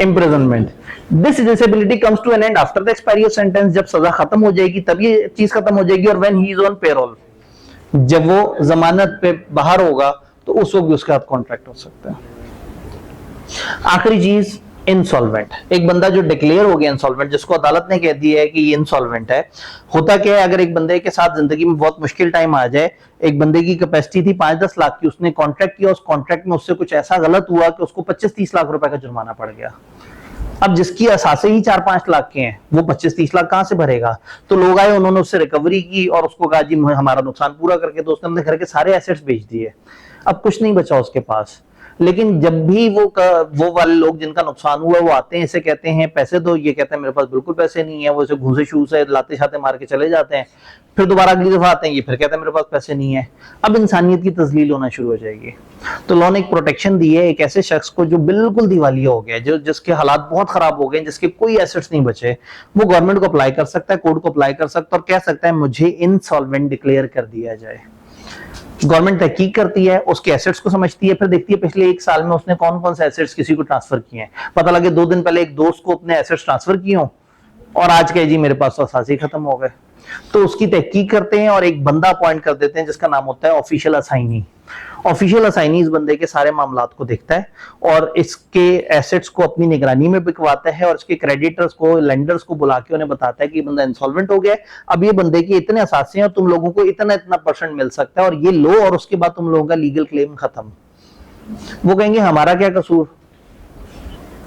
imprisonment, this disability comes to an end after the expiry of sentence, जब सजा खत्म हो जाएगी तब ये चीज खत्म हो जाएगी, और when he is on payroll, जब वो जमानत पे बाहर होगा तो उस वक्त भी उसके साथ कॉन्ट्रैक्ट हो सकता है। आखिरी चीज, इंसॉल्वेंट। एक बंदा जो डिक्लेयर हो गया इंसॉल्वेंट, जिसको अदालत ने कह दिया है कि ये इंसॉल्वेंट है, होता क्या है, अगर एक बंदे के साथ जिंदगी में बहुत मुश्किल टाइम आ जाए, एक बंदे की कैपेसिटी थी 5-10 लाख की, उसने कॉन्ट्रैक्ट किया, उस कॉन्ट्रैक्ट में उससे कुछ ऐसा गलत हुआ कि उसको 25-30 लाख रुपए का जुर्माना पड़ गया। अब जिसकी असासे ही 4-5 लाख के हैं, वो 25-30 लाख कहां से भरेगा? तो लोग आए, उन्होंने उससे रिकवरी की और उसको कहा जी हमारा नुकसान पूरा करके दो। उसने अपने घर के सारे एसेट्स बेच दिए, अब कुछ नहीं बचा उसके पास। लेकिन जब भी वो वाले लोग जिनका नुकसान हुआ वो आते हैं, इसे कहते हैं पैसे दो, ये कहते हैं मेरे पास बिल्कुल पैसे नहीं है, वो इसे घूसे शूस से लाते छाते मार के चले जाते हैं। फिर दोबारा अगली दफा आते हैं, ये फिर कहते हैं मेरे पास पैसे नहीं है। अब इंसानियत की तजलील होना शुरू हो जाएगी। तो लॉ ने एक प्रोटेक्शन दी है एक ऐसे शख्स को जो बिल्कुल दिवालिया हो गया, जो जिसके हालात बहुत खराब हो गए, जिसके कोई एसेट्स नहीं बचे, वो गवर्नमेंट को अप्लाई कर सकता है, कोर्ट को अप्लाई कर सकता है और कह सकता है मुझे इंसॉल्वेंट डिक्लेयर कर दिया जाए। गवर्नमेंट तहकीक करती है, उसके एसेट्स को समझती है, फिर देखती है पिछले 1 साल में उसने कौन कौन से एसेट्स किसी को ट्रांसफर किए हैं। पता लगे 2 दिन पहले एक दोस्त को अपने एसेट्स ट्रांसफर किए हों और आज कहे जी मेरे पास तो असासे ही खत्म हो गए। तो उसकी तहकीक करते हैं और एक बंदा अपॉइंट कर देते हैं जिसका नाम होता है ऑफिशियल असाइनी। ऑफिशियल असाइनी इस बंदे के सारे मामलात को देखता है और इसके एसेट्स को अपनी निगरानी में बिकवाता है और इसके क्रेडिटर्स को, लेंडर्स को बुला के उन्हें बताता है कि बंदा इंसॉल्वेंट हो गया है, अब ये बंदे के इतने असासे हैं और तुम लोगों को इतना इतना % मिल सकता है और ये लो, और उसके बाद तुम लोगों का लीगल क्लेम खत्म। वो कहेंगे हमारा क्या कसूर?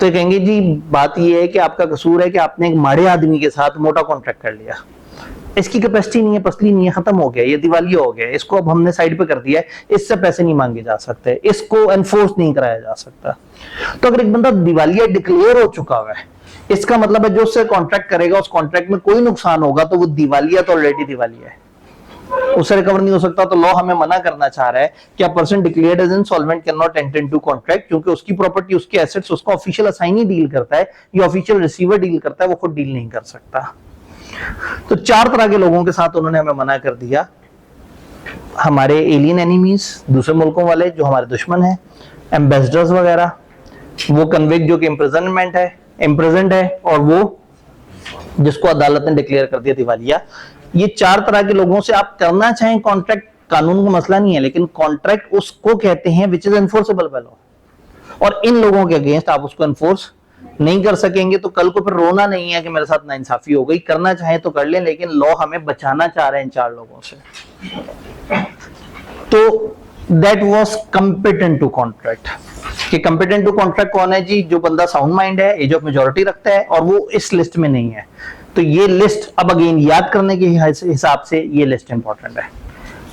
तो ये कहेंगे जी बात ये है कि आपका कसूर है कि आपने एक माड़े आदमी के साथ मोटा कॉन्ट्रैक्ट कर लिया, इसकी कैपेसिटी नहीं है, पसली नहीं है, खत्म हो गया, ये दिवालिया हो गया, इसको अब हमने साइड पे कर दिया है, इससे पैसे नहीं मांगे जा सकते, इसको एनफोर्स नहीं कराया जा सकता। तो अगर एक बंदा दिवालिया डिक्लेयर हो चुका हुआ है, इसका मतलब है जो उससे कॉन्ट्रैक्ट करेगा उस कॉन्ट्रैक्ट में कोई नुकसान होगा तो वो दिवालिया तो ऑलरेडी दिवालिया है, उससे रिकवर नहीं हो सकता। तो लॉ हमें मना करना चाह रहा है कि a person declared as insolvent can not enter into contract, क्योंकि उसकी प्रॉपर्टी, उसके एसेट्स उसका ऑफिशियल असाइनी डील करता है, ये ऑफिशियल रिसीवर डील करता है, वो खुद डील नहीं कर सकता। तो 4 तरह के लोगों के साथ उन्होंने हमें मना कर दिया। हमारे एलियन एनिमीज, दूसरे मुल्कों वाले जो हमारे दुश्मन हैं, एम्बेसडर्स वगैरह, वो कन्विक्ट जो कि इम्प्रिजन्ड है और वो जिसको अदालत ने डिक्लेयर कर दिया दिवालिया। ये 4 तरह के लोगों से आप करना चाहें कॉन्ट्रैक्ट, कानून का मसला नहीं है, लेकिन कॉन्ट्रैक्ट उसको कहते हैं which is enforceable by law, और इन लोगों के अगेंस्ट आप उसको एनफोर्स नहीं कर सकेंगे। तो कल को फिर रोना नहीं है कि मेरे साथ नाइंसाफी हो गई, करना चाहे तो कर लें, लेकिन लॉ हमें बचाना चाह रहे हैं इन 4 लोगों से। तो that was competent to contract. कि कॉम्पिटेंट टू कॉन्ट्रैक्ट कौन है जी? जो बंदा साउंड माइंड है, एज ऑफ मेजॉरिटी रखता है और वो इस लिस्ट में नहीं है। तो ये लिस्ट अब अगेन याद करने के हिसाब से ये लिस्ट इंपॉर्टेंट है।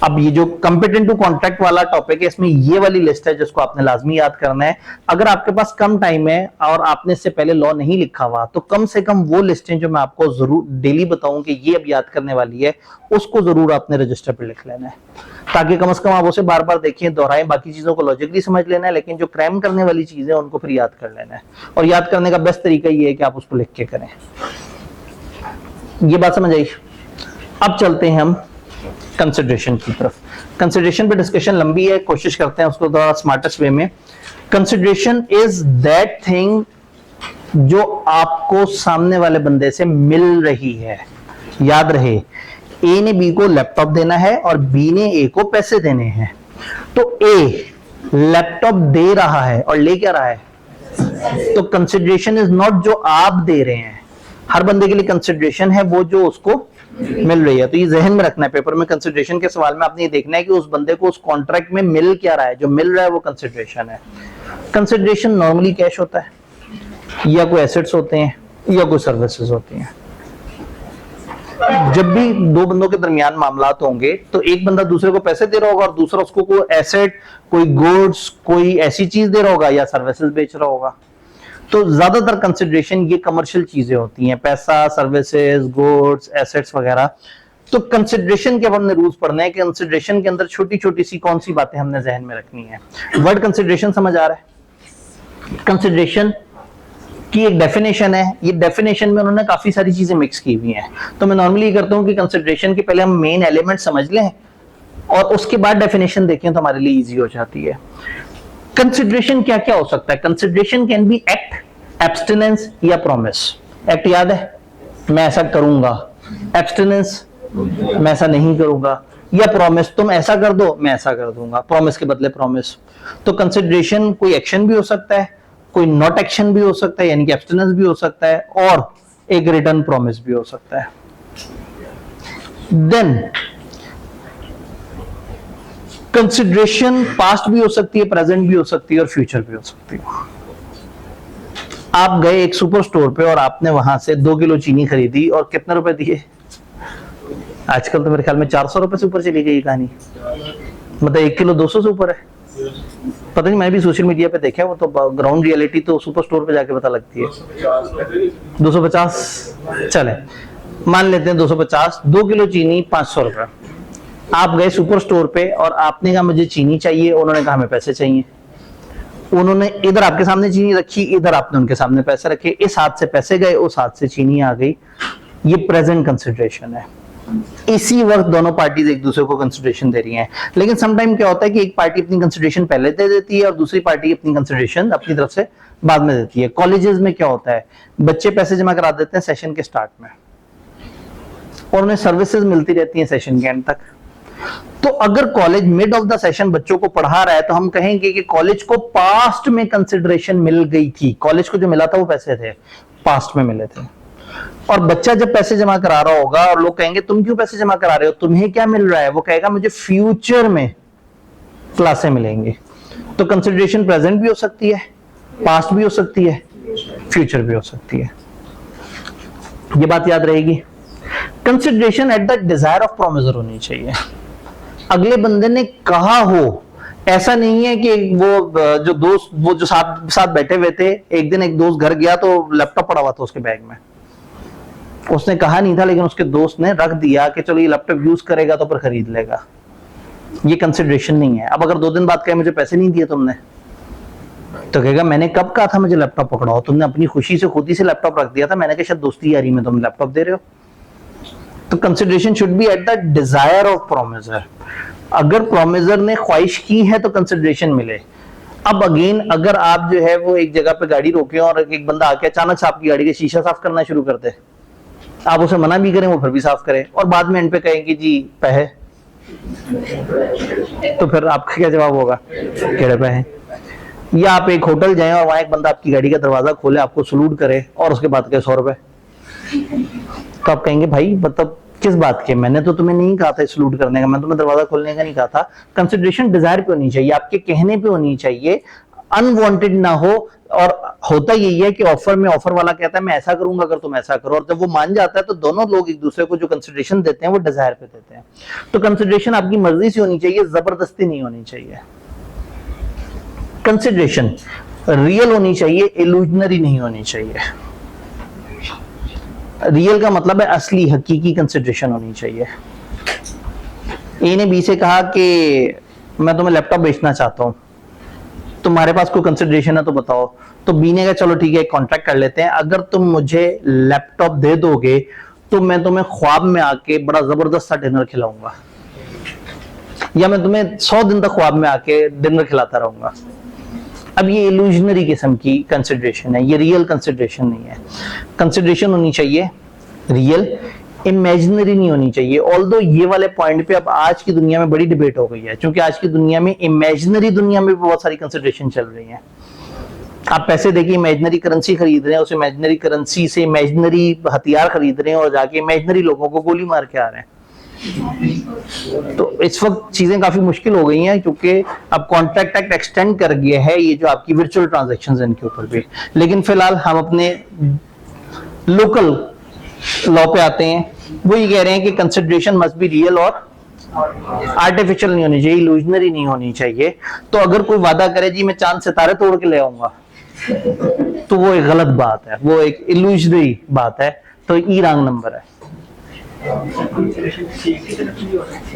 अब ये जो कॉम्पिटेंट टू कॉन्ट्रैक्ट वाला टॉपिक है, इसमें ये वाली लिस्ट है जिसको आपने लाजमी याद करना है। अगर आपके पास कम टाइम है और आपने इससे पहले लॉ नहीं लिखा हुआ, तो कम से कम वो लिस्टें जो मैं आपको जरूर डेली बताऊं कि ये अब याद करने वाली है, उसको जरूर आपने रजिस्टर पर लिख लेना है, ताकि कम से कम आप उसे बार बार देखें, दोहराएं। बाकी चीजों को लॉजिकली समझ लेना है, लेकिन जो क्राइम करने वाली चीजें उनको फिर याद कर लेना है। और याद करने का बेस्ट तरीका ये है कि आप उसको लिख के करें। ये बात समझ आई? अब चलते हैं हम कंसिडरेशन की तरफ। कंसिडरेशन पे डिस्कशन लंबी है, कोशिश करते हैं उसको थोड़ा स्मार्टेस्ट वे में। कंसिडरेशन इज दैट थिंग जो आपको सामने वाले बंदे से मिल रही है। याद रहे, ए ने बी को लैपटॉप देना है और बी ने ए को पैसे देने हैं। तो ए लैपटॉप दे रहा है और ले क्या रहा है? तो कंसिडरेशन इज नॉट जो आप दे रहे हैं, हर बंदे के लिए कंसिडरेशन है वो जो उसको मिल रही है। तो ये जहन में रखना है, पेपर में कंसिडरेशन के सवाल में आपने ये देखना है कि उस बंदे को उस कॉन्ट्रैक्ट में मिल क्या रहा है, जो मिल रहा है वो कंसिडरेशन है। कंसिडरेशन नॉर्मली कैश होता है, या कोई एसेट्स होते हैं, या कोई सर्विसेज होती हैं। जब भी 2 बंदों के दरमियान मामलात होंगे तो एक बंदा दूसरे को पैसे दे रहा होगा और दूसरा उसको कोई एसेट, कोई गुड्स, कोई ऐसी चीज दे रहा होगा या सर्विसेज बेच रहा होगा। तो ज्यादातर कंसिडरेशन ये कमर्शियल चीजें होती हैं, पैसा, सर्विसेज, गुड्स, एसेट्स वगैरह। तो कंसिडरेशन के अब हमने रूल्स पढ़ने हैं कि कंसिडरेशन के अंदर छोटी छोटी सी कौन सी बातें हमने जहन में रखनी है। वर्ड कंसिडरेशन समझ आ रहा है? कंसिडरेशन की एक डेफिनेशन है, ये डेफिनेशन में उन्होंने काफी सारी चीजें मिक्स की हुई हैं। तो मैं नॉर्मली करता हूं कि कंसिडरेशन के पहले हम मेन एलिमेंट समझ लें और उसके बाद डेफिनेशन देखें तो हमारे लिए इजी हो जाती है। कंसिडरेशन क्या क्या हो सकता है? Consideration can be act, abstinence या प्रॉमिस। एक्ट याद है, मैं ऐसा करूंगा। एब्स्टिनेंस, मैं ऐसा नहीं करूंगा। या प्रॉमिस, तुम ऐसा कर दो मैं ऐसा कर दूंगा, प्रॉमिस के बदले प्रॉमिस। तो कंसिडरेशन कोई एक्शन भी हो सकता है, कोई नॉट एक्शन भी हो सकता है, यानी कि एब्स्टिनेंस भी हो सकता है, और एक रिटर्न प्रॉमिस भी हो सकता है। देन कंसिडरेशन पास्ट भी हो सकती है, प्रेजेंट भी हो सकती है और फ्यूचर भी हो सकती है। आप गए एक सुपर स्टोर पे और आपने वहां से 2 किलो चीनी खरीदी और कितने रुपए दिए? आजकल तो मेरे ख्याल में 400 रुपए से ऊपर चली गई कहानी, मतलब 1 किलो 200 से ऊपर है। पता नहीं, मैं भी सोशल मीडिया पे देखा है, वो तो ग्राउंड रियलिटी तो सुपर स्टोर पे जाके पता लगती है। 250 चले, मान लेते हैं 250, 2 किलो चीनी 500 रुपए। आप गए सुपर स्टोर पे और आपने कहा मुझे चीनी चाहिए, उन्होंने कहा हमें पैसे चाहिए। उन्होंने इधर आपके सामने चीनी रखी, इधर आपने उनके सामने पैसे रखे, इस हाथ से पैसे गए, उस हाथ से चीनी आ गई। ये प्रेजेंट कंसिडरेशन है। इसी वक्त दोनों पार्टीज एक दूसरे को कंसिडरेशन दे रही हैं। लेकिन समटाइम क्या होता है कि एक पार्टी अपनी कंसिडरेशन पहले दे देती है और दूसरी पार्टी अपनी कंसिडरेशन अपनी तरफ से बाद में देती है। कॉलेजेस में क्या होता है, बच्चे पैसे जमा करा देते हैं सेशन के स्टार्ट में और उन्हें सर्विसेज मिलती रहती हैं सेशन के एंड तक। तो अगर college mid of the session बच्चों को पढ़ा रहा है तो हम कहेंगे कि कॉलेज को पास्ट में कंसिडरेशन मिल गई थी। कॉलेज को जो मिला था वो पैसे थे, पास्ट में मिले थे। और बच्चा जब पैसे जमा करा रहा होगा और लोग कहेंगे तुम क्यों पैसे जमा करा रहे हो, तुम्हें क्या मिल रहा है, वो कहेगा मुझे फ्यूचर में क्लासें मिलेंगी। तो कंसिडरेशन प्रेजेंट भी हो सकती है, पास्ट भी हो सकती है, फ्यूचर भी हो सकती है। ये बात याद रहेगी। Consideration at the desire of promisor होनी चाहिए। अगले बंदे ने कहा हो, ऐसा नहीं है कि वो जो दोस्त वो जो साथ बैठे हुए थे, एक दिन एक दोस्त घर गया तो लैपटॉप पड़ा हुआ था उसके बैग में। उसने कहा नहीं था लेकिन उसके दोस्त ने रख दिया कि चलो ये लैपटॉप यूज करेगा तो पर खरीद लेगा। ये कंसिडरेशन नहीं है। अब अगर 2 दिन बाद कहे मुझे पैसे नहीं दिए तुमने, तो कहेगा मैंने कब कहा था मुझे लैपटॉप पकड़ाओ, तुमने अपनी खुशी से खुद ही से लैपटॉप रख दिया था, मैंने कहा शायद दोस्ती यारी में तुम लैपटॉप दे रहे हो। तो consideration should be at the desire of promisor. अगर प्रोमिसर ने ख्वाहिश की है तो कंसिडरेशन मिले। अब अगेन अगर आप जो है वो एक जगह पे गाड़ी रोके और एक बंदा आके अचानक से आपकी गाड़ी का शीशा साफ करना शुरू कर दे, आप उसे मना भी करें वो फिर भी साफ करे और बाद में एंड पे कहेंगे जी पैसे, तो फिर आपका क्या जवाब होगा, केड़े पैसे? या आप एक होटल जाएं और वहां एक बंदा आपकी गाड़ी का दरवाजा खोले, आपको सलूट करे और उसके बाद कहे 100 रुपए, तो आप कहेंगे भाई मतलब किस बात के, मैंने तो तुम्हें नहीं कहा था सलूट करने का, मैं तुम्हें दरवाजा खोलने का नहीं कहा था। कंसिडरेशन डिजायर पे होनी चाहिए, आपके कहने पे होनी चाहिए, अनवांटेड ना हो। और होता यही है कि ऑफर में ऑफर वाला कहता है मैं ऐसा करूंगा अगर तुम ऐसा करो, और जब वो मान जाता है तो दोनों लोग एक दूसरे को जो कंसिडरेशन देते हैं वो डिजायर पे देते हैं। तो कंसिडरेशन आपकी मर्जी से होनी चाहिए, जबरदस्ती नहीं होनी चाहिए। कंसिडरेशन रियल होनी चाहिए, इल्यूजनरी नहीं होनी चाहिए। रियल का मतलब है असली हकीकी कंसिडरेशन होनी चाहिए। ए ने बी से कहा कि मैं तुम्हें लैपटॉप बेचना चाहता हूं, तुम्हारे पास कोई कंसिडरेशन है तो बताओ। तो बी ने कहा चलो ठीक है कॉन्ट्रैक्ट कर लेते हैं, अगर तुम मुझे लैपटॉप दे दोगे तो मैं तुम्हें ख्वाब में आके बड़ा जबरदस्त सा डिनर खिलाऊंगा, या मैं तुम्हें 100 दिन तक ख्वाब में आके डिनर खिलाता रहूंगा। अब ये इल्यूजनरी किस्म की कंसिडरेशन है, ये रियल कंसिडरेशन नहीं है। कंसिडरेशन होनी चाहिए रियल, इमेजिनरी नहीं होनी चाहिए। ऑल्दो ये वाले पॉइंट पे अब आज की दुनिया में बड़ी डिबेट हो गई है, क्योंकि आज की दुनिया में इमेजिनरी दुनिया में भी बहुत सारी कंसिडरेशन चल रही है। आप पैसे देके इमेजिनरी करेंसी खरीद रहे हैं, उस इमेजिनरी करेंसी से इमेजिनरी हथियार खरीद रहे हैं और जाके इमेजिनरी लोगों को गोली मार के आ रहे हैं। तो इस वक्त चीजें काफी मुश्किल हो गई हैं, क्योंकि अब कॉन्ट्रैक्ट एक्ट एक्सटेंड कर गया है ये जो आपकी वर्चुअल ट्रांजैक्शंस हैं इनके ऊपर भी। लेकिन फिलहाल हम अपने लोकल लॉ पे आते हैं। वो ये कह रहे हैं कि कंसिडरेशन मस्ट बी रियल और आर्टिफिशियल नहीं होनी चाहिए, इल्यूजनरी नहीं होनी चाहिए। तो अगर कोई वादा करे जी मैं चांद सितारे तोड़ के ले आऊंगा, तो वो एक गलत बात है, वो एक इल्यूजनरी बात है, तो ई रॉन्ग नंबर है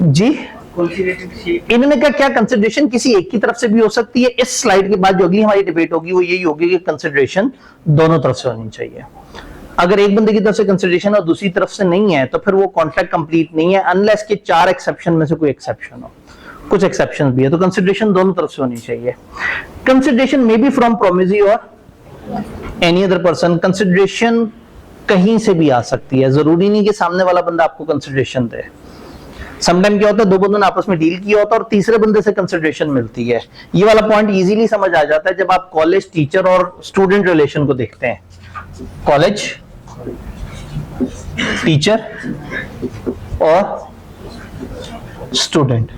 जी। इन्होंने कहा क्या कंसिडरेशन किसी एक की तरफ से भी हो सकती है। इस स्लाइड के बाद जो अगली हमारी डिबेट होगी वो यही होगी कि कंसिडरेशन दोनों तरफ से होनी चाहिए। अगर एक बंदे की तरफ से कंसिडरेशन और दूसरी तरफ से नहीं है तो फिर वो कॉन्ट्रैक्ट कंप्लीट नहीं है, अनलेस के 4 एक्सेप्शन में से कोई एक्सेप्शन हो। कुछ एक्सेप्शन भी है, तो कंसिडरेशन दोनों तरफ से होनी चाहिए। Consideration may be from promisee और एनी अदर पर्सन। कंसिडरेशन कहीं से भी आ सकती है, जरूरी नहीं कि सामने वाला बंदा आपको कंसिडरेशन दे। समटाइम क्या होता है, दो बंदों ने आपस में डील किया होता है और तीसरे बंदे से कंसिडरेशन मिलती है। ये वाला पॉइंट इजीली समझ आ जाता है जब आप कॉलेज टीचर और स्टूडेंट रिलेशन को देखते हैं। कॉलेज टीचर और स्टूडेंट।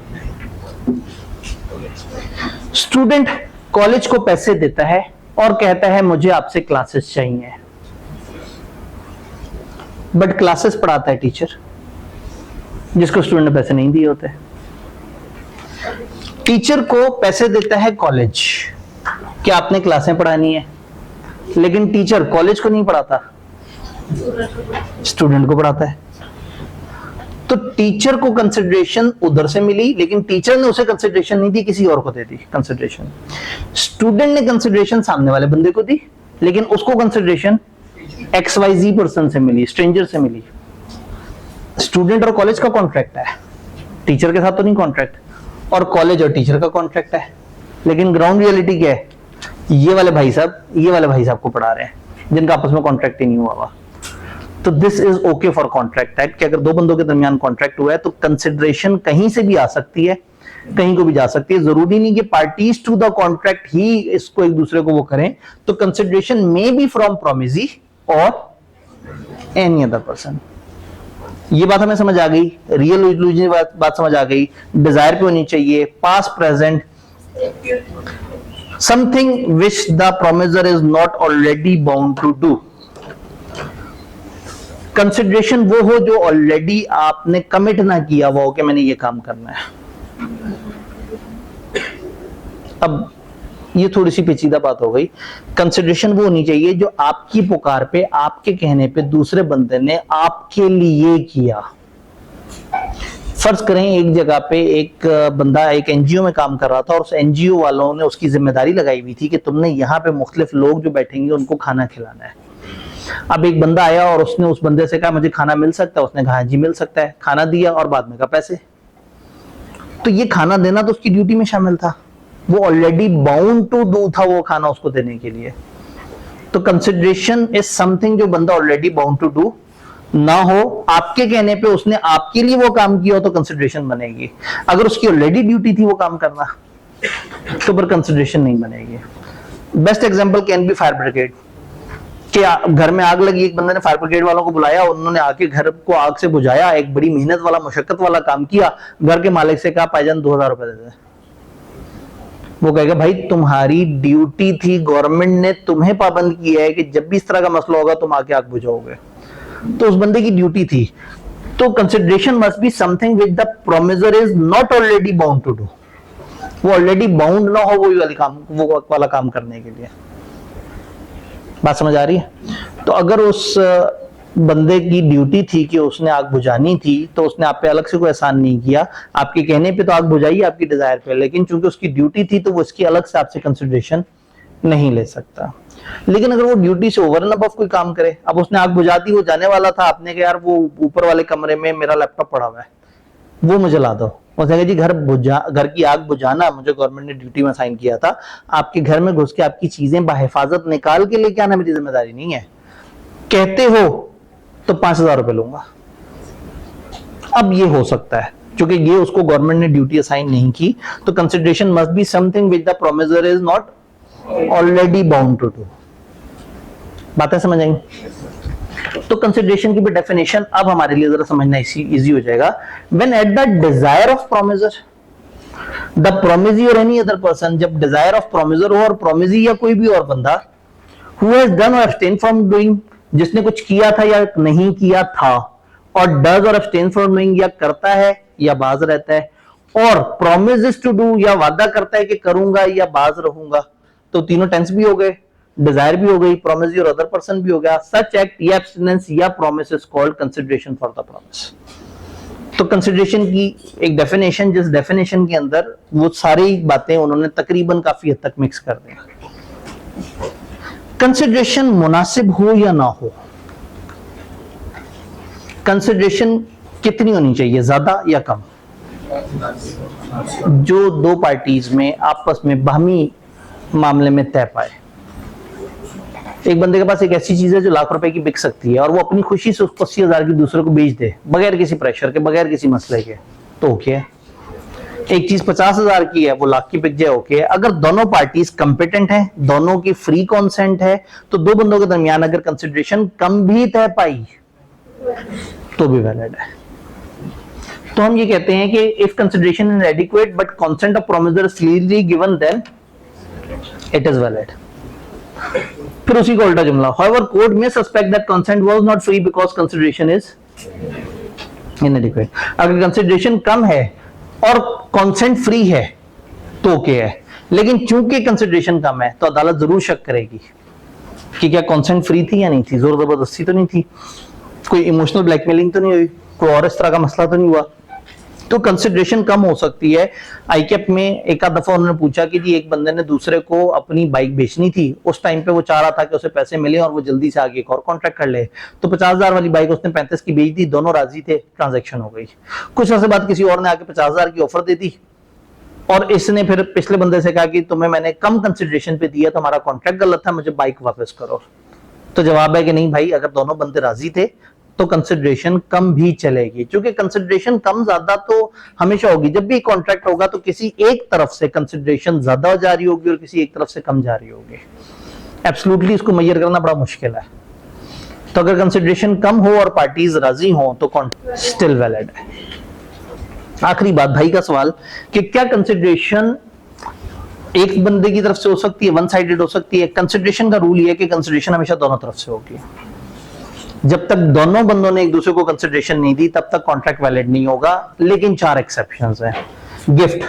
स्टूडेंट कॉलेज को पैसे देता है और कहता है मुझे आपसे क्लासेस चाहिए, बट क्लासेस पढ़ाता है टीचर जिसको स्टूडेंट ने पैसे नहीं दिए होते। टीचर को पैसे देता है कॉलेज कि आपने क्लासें पढ़ानी है, लेकिन टीचर कॉलेज को नहीं पढ़ाता, स्टूडेंट को पढ़ाता है। तो टीचर को कंसिडरेशन उधर से मिली, लेकिन टीचर ने उसे कंसिडरेशन नहीं दी, किसी और को दे दी कंसिडरेशन। स्टूडेंट ने कंसिडरेशन सामने वाले बंदे को दी, लेकिन उसको कंसिडरेशन XYZ पर्सन से मिली, स्ट्रेंजर से मिली। स्टूडेंट और कॉलेज का कॉन्ट्रैक्ट है, टीचर के साथ तो नहीं कॉन्ट्रैक्ट, और कॉलेज और टीचर का कॉन्ट्रैक्ट है। लेकिन ग्राउंड रियलिटी क्या है, ये वाले भाई साहब को पढ़ा रहे हैं जिनका आपस में कॉन्ट्रैक्ट ही नहीं हुआ हुआ। तो this is okay for contract act कि अगर दो बंदों के दरमियान कॉन्ट्रैक्ट हुआ है तो कंसिडरेशन कहीं से भी आ सकती है, कहीं को भी जा सकती है। जरूरी नहीं कि पार्टीज टू द कॉन्ट्रैक्ट ही इसको एक दूसरे को वो करें। तो consideration may be from promisee और एनी अदर पर्सन। ये बात हमें समझ आ गई, रियल इल्यूजन बात समझ आ गई। डिजायर पे होनी चाहिए past present, something which the promisor is not already bound to do. Consideration वो हो जो ऑलरेडी आपने कमिट ना किया हुआ हो कि मैंने ये काम करना है। अब ये थोड़ी सी पेचीदा बात हो गई। कंसिडरेशन वो होनी चाहिए जो आपकी पुकार पे, आपके कहने पे दूसरे बंदे ने आपके लिए किया। फर्ज करें एक जगह पे एक बंदा एक एनजीओ में काम कर रहा था और उस एनजीओ वालों ने उसकी जिम्मेदारी लगाई हुई थी कि तुमने यहाँ पे मुख्तलिफ लोग जो बैठेंगे उनको खाना खिलाना है। अब एक बंदा आया और उसने उस बंदे से कहा मुझे खाना मिल सकता है, उसने कहा जी मिल सकता है, खाना दिया और बाद में कहा पैसे। तो ये खाना देना तो उसकी ड्यूटी में शामिल था, वो ऑलरेडी बाउंड टू डू था वो खाना उसको देने के लिए। तो कंसिडरेशन इज समथिंग जो बंदा ऑलरेडी बाउंड टू डू ना हो, आपके कहने पे उसने आपके लिए वो काम किया हो तो कंसिडरेशन बनेगी। अगर उसकी ऑलरेडी ड्यूटी थी वो काम करना तो पर कंसिडरेशन नहीं बनेगी। Best example can be fire brigade. क्या घर में आग लगी, एक बंदे ने फायर ब्रिगेड वालों को बुलाया, उन्होंने आके घर को आग से बुझाया, एक बड़ी मेहनत वाला मुशक्कत वाला काम किया। घर के मालिक से कहा भाईजान 2000 रुपए दे दे। वो कहेगा भाई तुम्हारी ड्यूटी थी, गवर्नमेंट ने तुम्हें पाबंद किया है कि जब भी इस तरह का मसला होगा तुम आके आग बुझाओगे, तो उस बंदे की ड्यूटी थी। तो consideration must be something which the promisor is not already bound to do. वो ऑलरेडी बाउंड ना हो वो वाला काम करने के लिए। बात समझ आ रही है? तो अगर उस बंदे की ड्यूटी थी कि उसने आग बुझानी थी तो उसने आप पे अलग से कोई एहसान नहीं किया, आपके कहने पे तो आग बुझाई आपकी डिजायर पे, लेकिन चूंकि उसकी ड्यूटी थी तो वो इसकी अलग से आपसे कंसिडरेशन नहीं ले सकता। लेकिन अगर वो ड्यूटी से ओवर एंड अबव कोई काम करे, अब उसने आग बुझा दी, वो जाने वाला था, आपने कहा यार वो ऊपर वाले कमरे में मेरा लैपटॉप पड़ा हुआ है वो मुझे ला दो। वो कहेगा जी घर की आग बुझाना मुझे गवर्नमेंट ने ड्यूटी में साइन किया था, आपके घर में घुस के आपकी चीजें बाहिफाजत निकाल के लेके आना मेरी जिम्मेदारी नहीं है। कहते हो तो 5000 रुपए लूंगा। अब ये हो सकता है क्योंकि ये उसको गवर्नमेंट ने ड्यूटी असाइन नहीं की, तो consideration must be something which the promisor is not already bound to do. बातें समझ आई? तो कंसिडरेशन की भी डेफिनेशन अब हमारे लिए जरा समझना इजी हो जाएगा। When at the desire of promisor, the promisee और एनी अदर पर्सन, जब डिजायर ऑफ प्रोमिसर हो और प्रोमिसी या कोई भी और बंदा हु हैज डन और अब्सटेन फ्रॉम डूइंग, जिसने कुछ किया था या नहीं किया था, और डज और अब्सटेन फ्रॉम डूइंग, या करता है या बाज रहता है, और प्रोमिसेस टू डू, या वादा करता है कि करूंगा या बाज रहूंगा। तो तीनों टेंस भी हो गए, डिजायर भी हो गई, प्रोमिस और अदर पर्सन भी हो गया। सच एक्ट या एब्स्टिनेंस या promise is called consideration for the promise. तो कंसिडरेशन की एक डेफिनेशन, जिस डेफिनेशन के अंदर वो सारी बातें उन्होंने तकरीबन काफी हद तक मिक्स कर दी। कंसिडरेशन मुनासिब हो या ना हो, कंसिडरेशन कितनी होनी चाहिए, ज्यादा या कम? जो दो पार्टीज में आपस में बाहमी मामले में तय पाए। एक बंदे के पास एक ऐसी चीज है जो लाख रुपए की बिक सकती है और वो अपनी खुशी से उसको 80,000 की दूसरे को बेच दे, बगैर किसी प्रेशर के, बगैर किसी मसले के, तो ओके है। एक चीज 50,000 की है वो लाख की बिक जाए, ओके है। अगर दोनों पार्टीज कंपिटेंट हैं, दोनों की फ्री कॉन्सेंट है, तो दो बंदों के दरमियान अगर कंसिडरेशन कम भी तय पाई तो भी वैलिड है। तो हम ये कहते हैं कि if consideration is adequate but consent of promisor is clearly given then it is valid. फिर उसी का उल्टा जुमला, however court may suspect that consent was not free because consideration is inadequate। अगर कंसिडरेशन कम है और कंसेंट फ्री है तो ओके है, लेकिन चूंकि कंसिडरेशन कम है तो अदालत जरूर शक करेगी कि क्या कंसेंट फ्री थी या नहीं थी, जोर जबरदस्ती तो नहीं थी, कोई इमोशनल ब्लैकमेलिंग तो नहीं हुई, कोई और इस तरह का मसला तो नहीं हुआ। तो कंसिडरेशन कम हो सकती है। आईकेप में एक आध दफा उन्होंने पूछा कि जी एक बंदे ने दूसरे को अपनी बाइक बेचनी थी, उस टाइम पे वो चाह रहा था कि उसे पैसे मिले और वो जल्दी से आगे एक और कॉन्ट्रैक्ट कर ले, तो 50,000 वाली बाइक उसने 35 की बेच दी, दोनों राजी थे, ट्रांजैक्शन हो गई। कुछ अर्से बाद किसी और ने आके 50,000 की ऑफर दे दी और इसने फिर पिछले बंदे से कहा कि तुम्हें मैंने कम कंसिडरेशन पे दिया तो हमारा कॉन्ट्रैक्ट गलत था, मुझे बाइक वापस करो। तो जवाब है कि नहीं भाई, अगर दोनों बंदे राजी थे तो कंसिडरेशन कम भी चलेगी, क्योंकि कंसिडरेशन कम ज्यादा तो हमेशा होगी। जब भी कॉन्ट्रैक्ट होगा तो किसी एक तरफ से कंसिडरेशन ज्यादा जा रही होगी और किसी एक तरफ से कम जा रही होगी। एब्सोल्युटली इसको मेजर करना बड़ा मुश्किल है। तो अगर कंसिडरेशन कम हो और पार्टीज राजी हो तो स्टिल वैलिड है। आखिरी बात, भाई का सवाल कि क्या कंसिडरेशन एक बंदे की तरफ से हो सकती है, वन साइडेड हो सकती है? कंसिडरेशन का रूल ये है कि कंसिडरेशन हमेशा दोनों तरफ से होगी। जब तक दोनों बंदों ने एक दूसरे को कंसिडरेशन नहीं दी तब तक कॉन्ट्रैक्ट वैलिड नहीं होगा, लेकिन 4 एक्सेप्शंस हैं। गिफ्ट,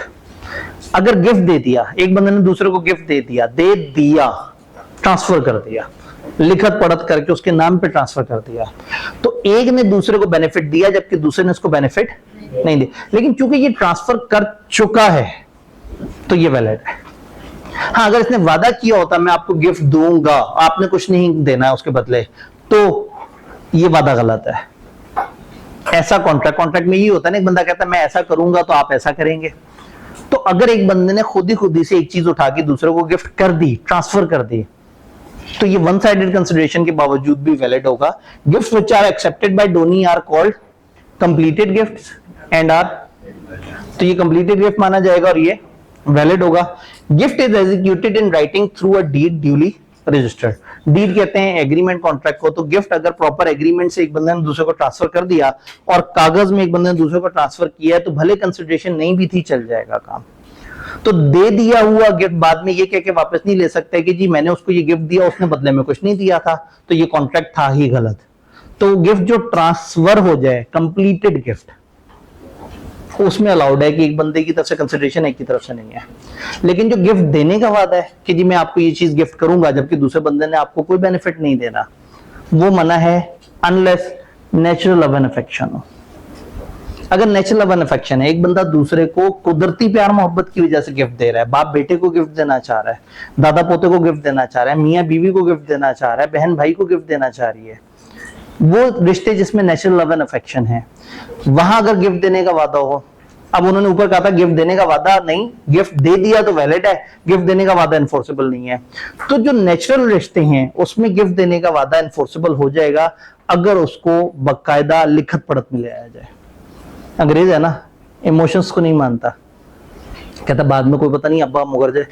अगर गिफ्ट दे दिया, एक बंदे ने दूसरे को गिफ्ट दे दिया, ट्रांसफर कर दिया, लिखत पढ़त करके उसके नाम पे ट्रांसफर कर दिया, तो एक ने दूसरे को बेनिफिट दिया जबकि दूसरे ने उसको बेनिफिट नहीं दिया, लेकिन चूंकि ये ट्रांसफर कर चुका है तो ये वैलिड है। हाँ, अगर इसने वादा किया होता मैं आपको गिफ्ट दूंगा, आपने कुछ नहीं देना है उसके बदले, तो ये वादा गलत है। ऐसा कॉन्ट्रैक्ट में ये होता है ना, एक बंदा कहता है मैं ऐसा करूंगा तो आप ऐसा करेंगे। तो अगर एक बंदे ने खुद ही से एक चीज उठा के दूसरे को गिफ्ट कर दी, ट्रांसफर कर दी, तो ये वन साइडेड कंसिडरेशन के बावजूद भी वैलिड होगा। Gifts which are accepted by donee are called completed gifts and are, तो ये कंप्लीटेड गिफ्ट माना जाएगा और ये वैलिड होगा। Gift is executed in writing through a deed duly registered. Deed कहते हैं एग्रीमेंट कॉन्ट्रैक्ट को। तो गिफ्ट अगर प्रॉपर एग्रीमेंट से एक बंदे ने दूसरे को ट्रांसफर कर दिया और कागज में एक बंदे ने दूसरे को ट्रांसफर किया है तो भले कंसिडरेशन नहीं भी थी चल जाएगा काम। तो दे दिया हुआ गिफ्ट बाद में ये कह के वापस नहीं ले सकते कि जी मैंने उसको ये गिफ्ट दिया, उसने बदले में कुछ नहीं दिया था, तो ये कॉन्ट्रैक्ट था ही गलत। तो गिफ्ट जो ट्रांसफर हो जाए, कंप्लीटेड गिफ्ट, उसमें अलाउड है कि एक बंदे की तरफ से कंसिडरेशन एक की तरफ से नहीं है। लेकिन जो गिफ्ट देने का वादा है कि जी मैं आपको ये चीज गिफ्ट करूंगा जबकि दूसरे बंदे ने आपको कोई बेनिफिट नहीं देना, वो मना है unless natural love and affection हो। अगर नेचुरल लव एंड अफेक्शन है, एक बंदा दूसरे को कुदरती प्यार मोहब्बत की वजह से गिफ्ट दे रहा है, बाप बेटे को गिफ्ट देना चाह रहा है, दादा पोते को गिफ्ट देना चाह रहा है, मियाँ बीवी को गिफ्ट देना चाह रहा है, बहन भाई को गिफ्ट देना चाह रही है, वो रिश्ते जिसमें नेचुरल लव एंड अफेक्शन है, वहां अगर गिफ्ट देने का वादा हो, अब उन्होंने ऊपर कहा था गिफ्ट देने का वादा नहीं, गिफ्ट दे दिया तो वैलिड है, गिफ्ट देने का वादा इन्फोर्सेबल नहीं है। तो जो नेचुरल रिश्ते हैं उसमें गिफ्ट देने का वादा इन्फोर्सेबल हो जाएगा अगर उसको बकायदा लिखत पढ़त में ले आया जाए। अंग्रेज है ना, इमोशंस को नहीं मानता, कहता बाद में कोई पता नहीं अब्बा मुकर जाए।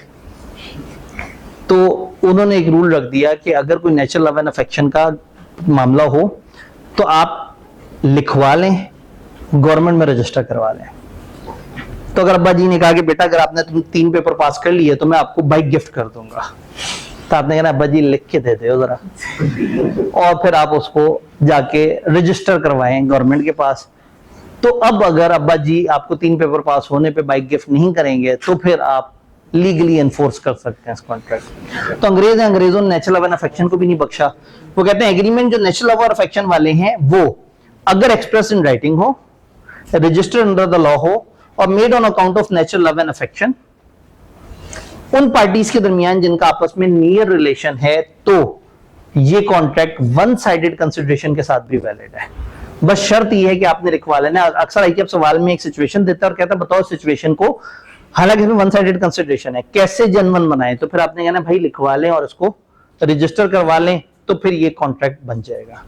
तो उन्होंने एक रूल रख दिया कि अगर कोई नेचुरल लव एंड अफेक्शन का मामला हो तो आप लिखवा लें, गवर्नमेंट में रजिस्टर करवा लें। तो अगर अब्बा जी ने कहा कि बेटा अगर आपने तुम 3 पेपर पास कर लिए तो मैं आपको बाइक गिफ्ट कर दूंगा, तो आपने कहना अब्बा जी लिख के दे दो जरा, और फिर आप उसको जाके रजिस्टर करवाएं गवर्नमेंट के पास। तो अब अगर अब्बा जी आपको 3 पेपर पास होने पे बाइक गिफ्ट नहीं करेंगे तो फिर आप लीगली एनफोर्स कर सकते हैं इस कॉन्ट्रैक्ट। तो अंग्रेज हैं, अंग्रेजों ने नेचुरल लव एंड अफेक्शन को भी नहीं बख्शा। वो कहते हैं एग्रीमेंट जो नेचुरल लव और अफेक्शन वाले हैं वो अगर एक्सप्रेस इन राइटिंग हो, रजिस्टर्ड अंडर द लॉ हो और made on account of natural love and affection, उन पार्टीज के दरमियान जिनका आपस में नियर रिलेशन है, तो ये कॉन्ट्रैक्ट वन साइडेड कंसिडरेशन के साथ भी वैलिड है। बस शर्त ये है कि आपने लिखवा लेना। अक्सर आईकेएफ सवाल में एक सिचुएशन देता है और कहता है बताओ सिचुएशन को, हालांकि वन साइडेड कंसिडरेशन है, कैसे जनमन बनाए, तो फिर आपने कहना भाई लिखवा लें और इसको रजिस्टर करवा लें, तो फिर ये कॉन्ट्रैक्ट बन जाएगा।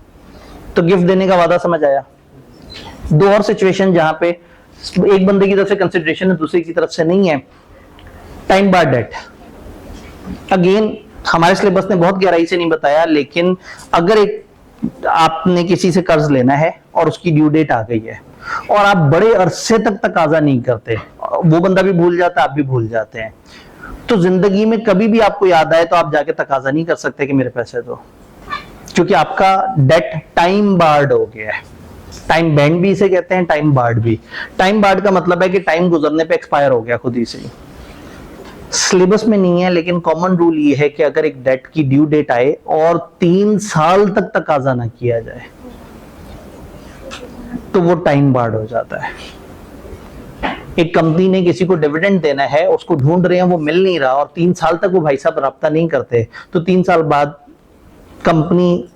तो गिफ्ट देने का वादा समझ आया। 2 और सिचुएशन जहां पे एक बंदे की तरफ से कंसिडरेशन है, दूसरे की तरफ से नहीं है। टाइम बार डेट, अगेन हमारे सिलेबस ने बहुत गहराई से नहीं बताया, लेकिन अगर एक आपने किसी से कर्ज लेना है और उसकी ड्यू डेट आ गई है और आप बड़े अरसे तक तकाजा नहीं करते, वो बंदा भी भूल जाता है, आप भी भूल जाते हैं, तो जिंदगी में कभी भी आपको याद आए तो आप जाके तकाजा नहीं कर सकते कि मेरे पैसे दो, क्योंकि आपका डेट टाइम बार्ड हो गया है। टाइम बैंड भी इसे कहते हैं, टाइम बार्ड भी। टाइम बार्ड का मतलब है कि टाइम गुजरने पे एक्सपायर हो गया खुद ही से। सिलेबस में नहीं है, लेकिन कॉमन रूल ये है कि अगर एक डेट की ड्यू डेट आए और 3 साल तक तकाजा ना किया जाए तो वो टाइम बार्ड हो जाता है। एक कंपनी ने किसी को डिविडेंड देना है, उसको ढूंढ रहे हैं, वो मिल नहीं रहा और 3 साल तक वो भाई साहब राब्ता नहीं करते, तो 3 साल बाद कंपनी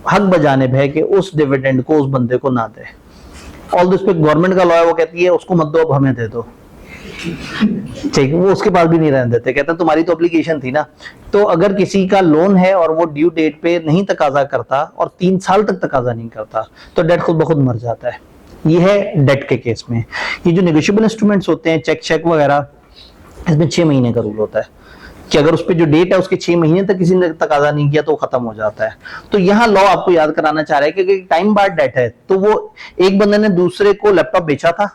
हक बजानिब है कि उस डिविडेंड को उस बंदे को ना दे। ऑल दिस पे गवर्नमेंट का लॉ है, वो कहती है उसको मत दो, अब हमें दे दो। ठीक, वो उसके पास भी नहीं रहने देते, कहते तुम्हारी तो एप्लीकेशन थी ना। तो अगर किसी का लोन है और वो ड्यू डेट पे नहीं तकाजा करता और 3 साल तक तकाजा नहीं करता तो डेट खुद ब खुद मर जाता है। ये है डेट के केस में। ये जो नेगोशिएबल इंस्ट्रूमेंट्स होते हैं, चेक वगैरह, इसमें 6 महीने का रूल होता है कि अगर उस पर जो डेट है उसके 6 महीने तक किसी ने तकाजा नहीं किया तो वो खत्म हो जाता है। तो यहाँ लॉ आपको याद कराना चाह रहा है कि टाइम बार्ड डेट है, तो वो एक बंदे ने दूसरे को लैपटॉप बेचा था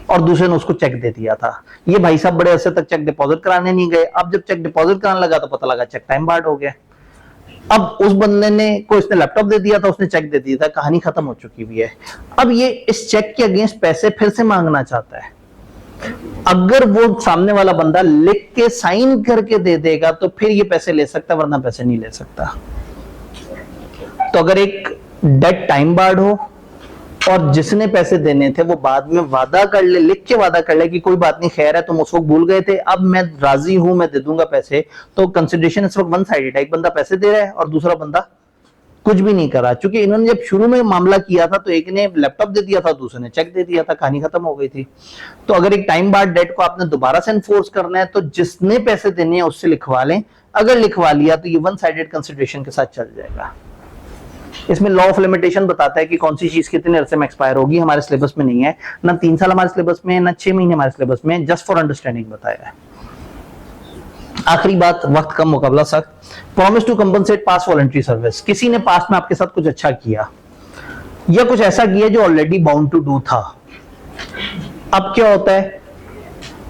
और दूसरे ने उसको चेक दे दिया था। ये भाई साहब बड़े अरसे तक चेक डिपॉजिट कराने नहीं गए, अब जब चेक डिपॉजिट कराने लगा तो पता लगा चेक टाइम बार्ड हो गया। अब उस बंदे ने को इसने लैपटॉप दे दिया था, उसने चेक दे दिया था, कहानी खत्म हो चुकी हुई है। अब ये इस चेक के अगेंस्ट पैसे फिर से मांगना चाहता है। अगर वो सामने वाला बंदा लिख के साइन करके दे देगा तो फिर ये पैसे ले सकता, वरना पैसे नहीं ले सकता। तो अगर एक डेट टाइम बार्ड हो और जिसने पैसे देने थे वो बाद में वादा कर ले, लिख के वादा कर ले कि कोई बात नहीं, खैर है, तुम उस वक्त भूल गए थे, अब मैं राजी हूं, मैं दे दूंगा पैसे, तो कंसिडरेशन इस वक्त वन साइडेड है। एक बंदा पैसे दे रहा है और दूसरा बंदा कुछ भी नहीं करा, क्योंकि इन्होंने जब शुरू में मामला किया था तो एक ने लैपटॉप दे दिया था, दूसरे ने चेक दे दिया था, कहानी खत्म हो गई थी। तो अगर एक टाइम बार्ड डेट को आपने दोबारा से एनफोर्स करना है तो जिसने पैसे देने हैं उससे लिखवा लें। अगर लिखवा लिया तो ये वन साइडेड कंसिडरेशन के साथ चल जाएगा। इसमें लॉ ऑफ लिमिटेशन बताता है कि कौन सी चीज कितने अरसे में एक्सपायर होगी, हमारे सिलेबस में नहीं है, ना 3 साल हमारे सिलेबस में, ना 6 महीने हमारे सिलेबस में, जस्ट फॉर अंडरस्टैंडिंग बताया है। आखिरी बात, वक्त कम मुकाबला सख्त। Promise to compensate past voluntary service. किसी ने पास में आपके साथ कुछ अच्छा किया या कुछ ऐसा किया जो ऑलरेडी बाउंड टू डू था। अब क्या होता है,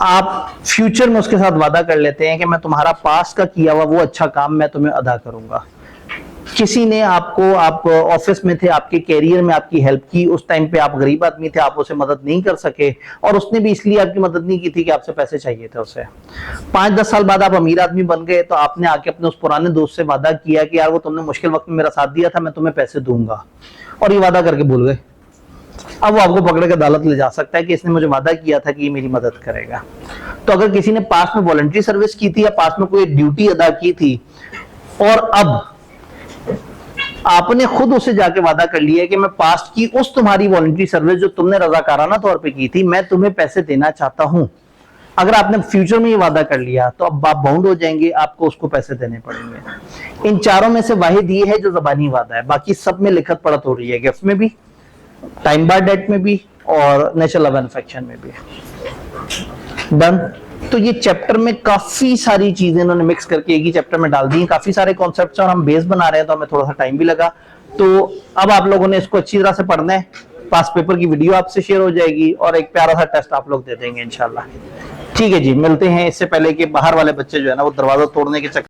आप फ्यूचर में उसके साथ वादा कर लेते हैं कि मैं तुम्हारा पास का किया हुआ वो अच्छा काम मैं तुम्हें अदा करूंगा। किसी ने आपको, आप ऑफिस में थे, आपके कैरियर में आपकी हेल्प की, उस टाइम पे आप गरीब आदमी थे, आप उसे मदद नहीं कर सके और उसने भी इसलिए आपकी मदद नहीं की थी कि आपसे पैसे चाहिए थे उसे। 5-10 साल बाद आप अमीर आदमी बन गए तो आपने आके अपने उस पुराने दोस्त से वादा किया कि यार वो तुमने मुश्किल वक्त में मेरा साथ दिया था, मैं तुम्हें पैसे दूंगा, और ये वादा करके भूल गए। अब वो आपको पकड़ के अदालत ले जा सकता है कि इसने मुझे वादा किया था कि ये मेरी मदद करेगा। तो अगर किसी ने पास में वॉलंटरी सर्विस की थी या पास में कोई ड्यूटी अदा की थी और अब आपने खुद उसे जाके वादा कर लिया कि मैं पास्ट की उस तुम्हारी वॉलंटरी सर्विस जो तुमने रजाकाराना तौर पे की थी, मैं तुम्हें पैसे देना चाहता हूं, अगर आपने फ्यूचर में ये वादा कर लिया तो अब आप बाउंड हो जाएंगे, आपको उसको पैसे देने पड़ेंगे। इन चारों में से वाहिद ये है जो जबानी वादा है, बाकी सब में लिखत पढ़त हो रही है, गिफ्ट में भी, टाइम बार्ड डेट में भी और नेचुरल लव एंड अफेक्शन में भी। डन। तो ये चैप्टर में काफी सारी चीजें इन्होंने मिक्स करके एक ही चैप्टर में डाल दी, काफी सारे कॉन्सेप्ट्स, और हम बेस बना रहे हैं तो हमें थोड़ा सा टाइम भी लगा। तो अब आप लोगों ने इसको अच्छी तरह से पढ़ना है, पास पेपर की वीडियो आपसे शेयर हो जाएगी और एक प्यारा सा टेस्ट आप लोग दे देंगे इंशाल्लाह। ठीक है जी, मिलते हैं। इससे पहले कि बाहर वाले बच्चे जो है ना वो दरवाजा तोड़ने के चक्कर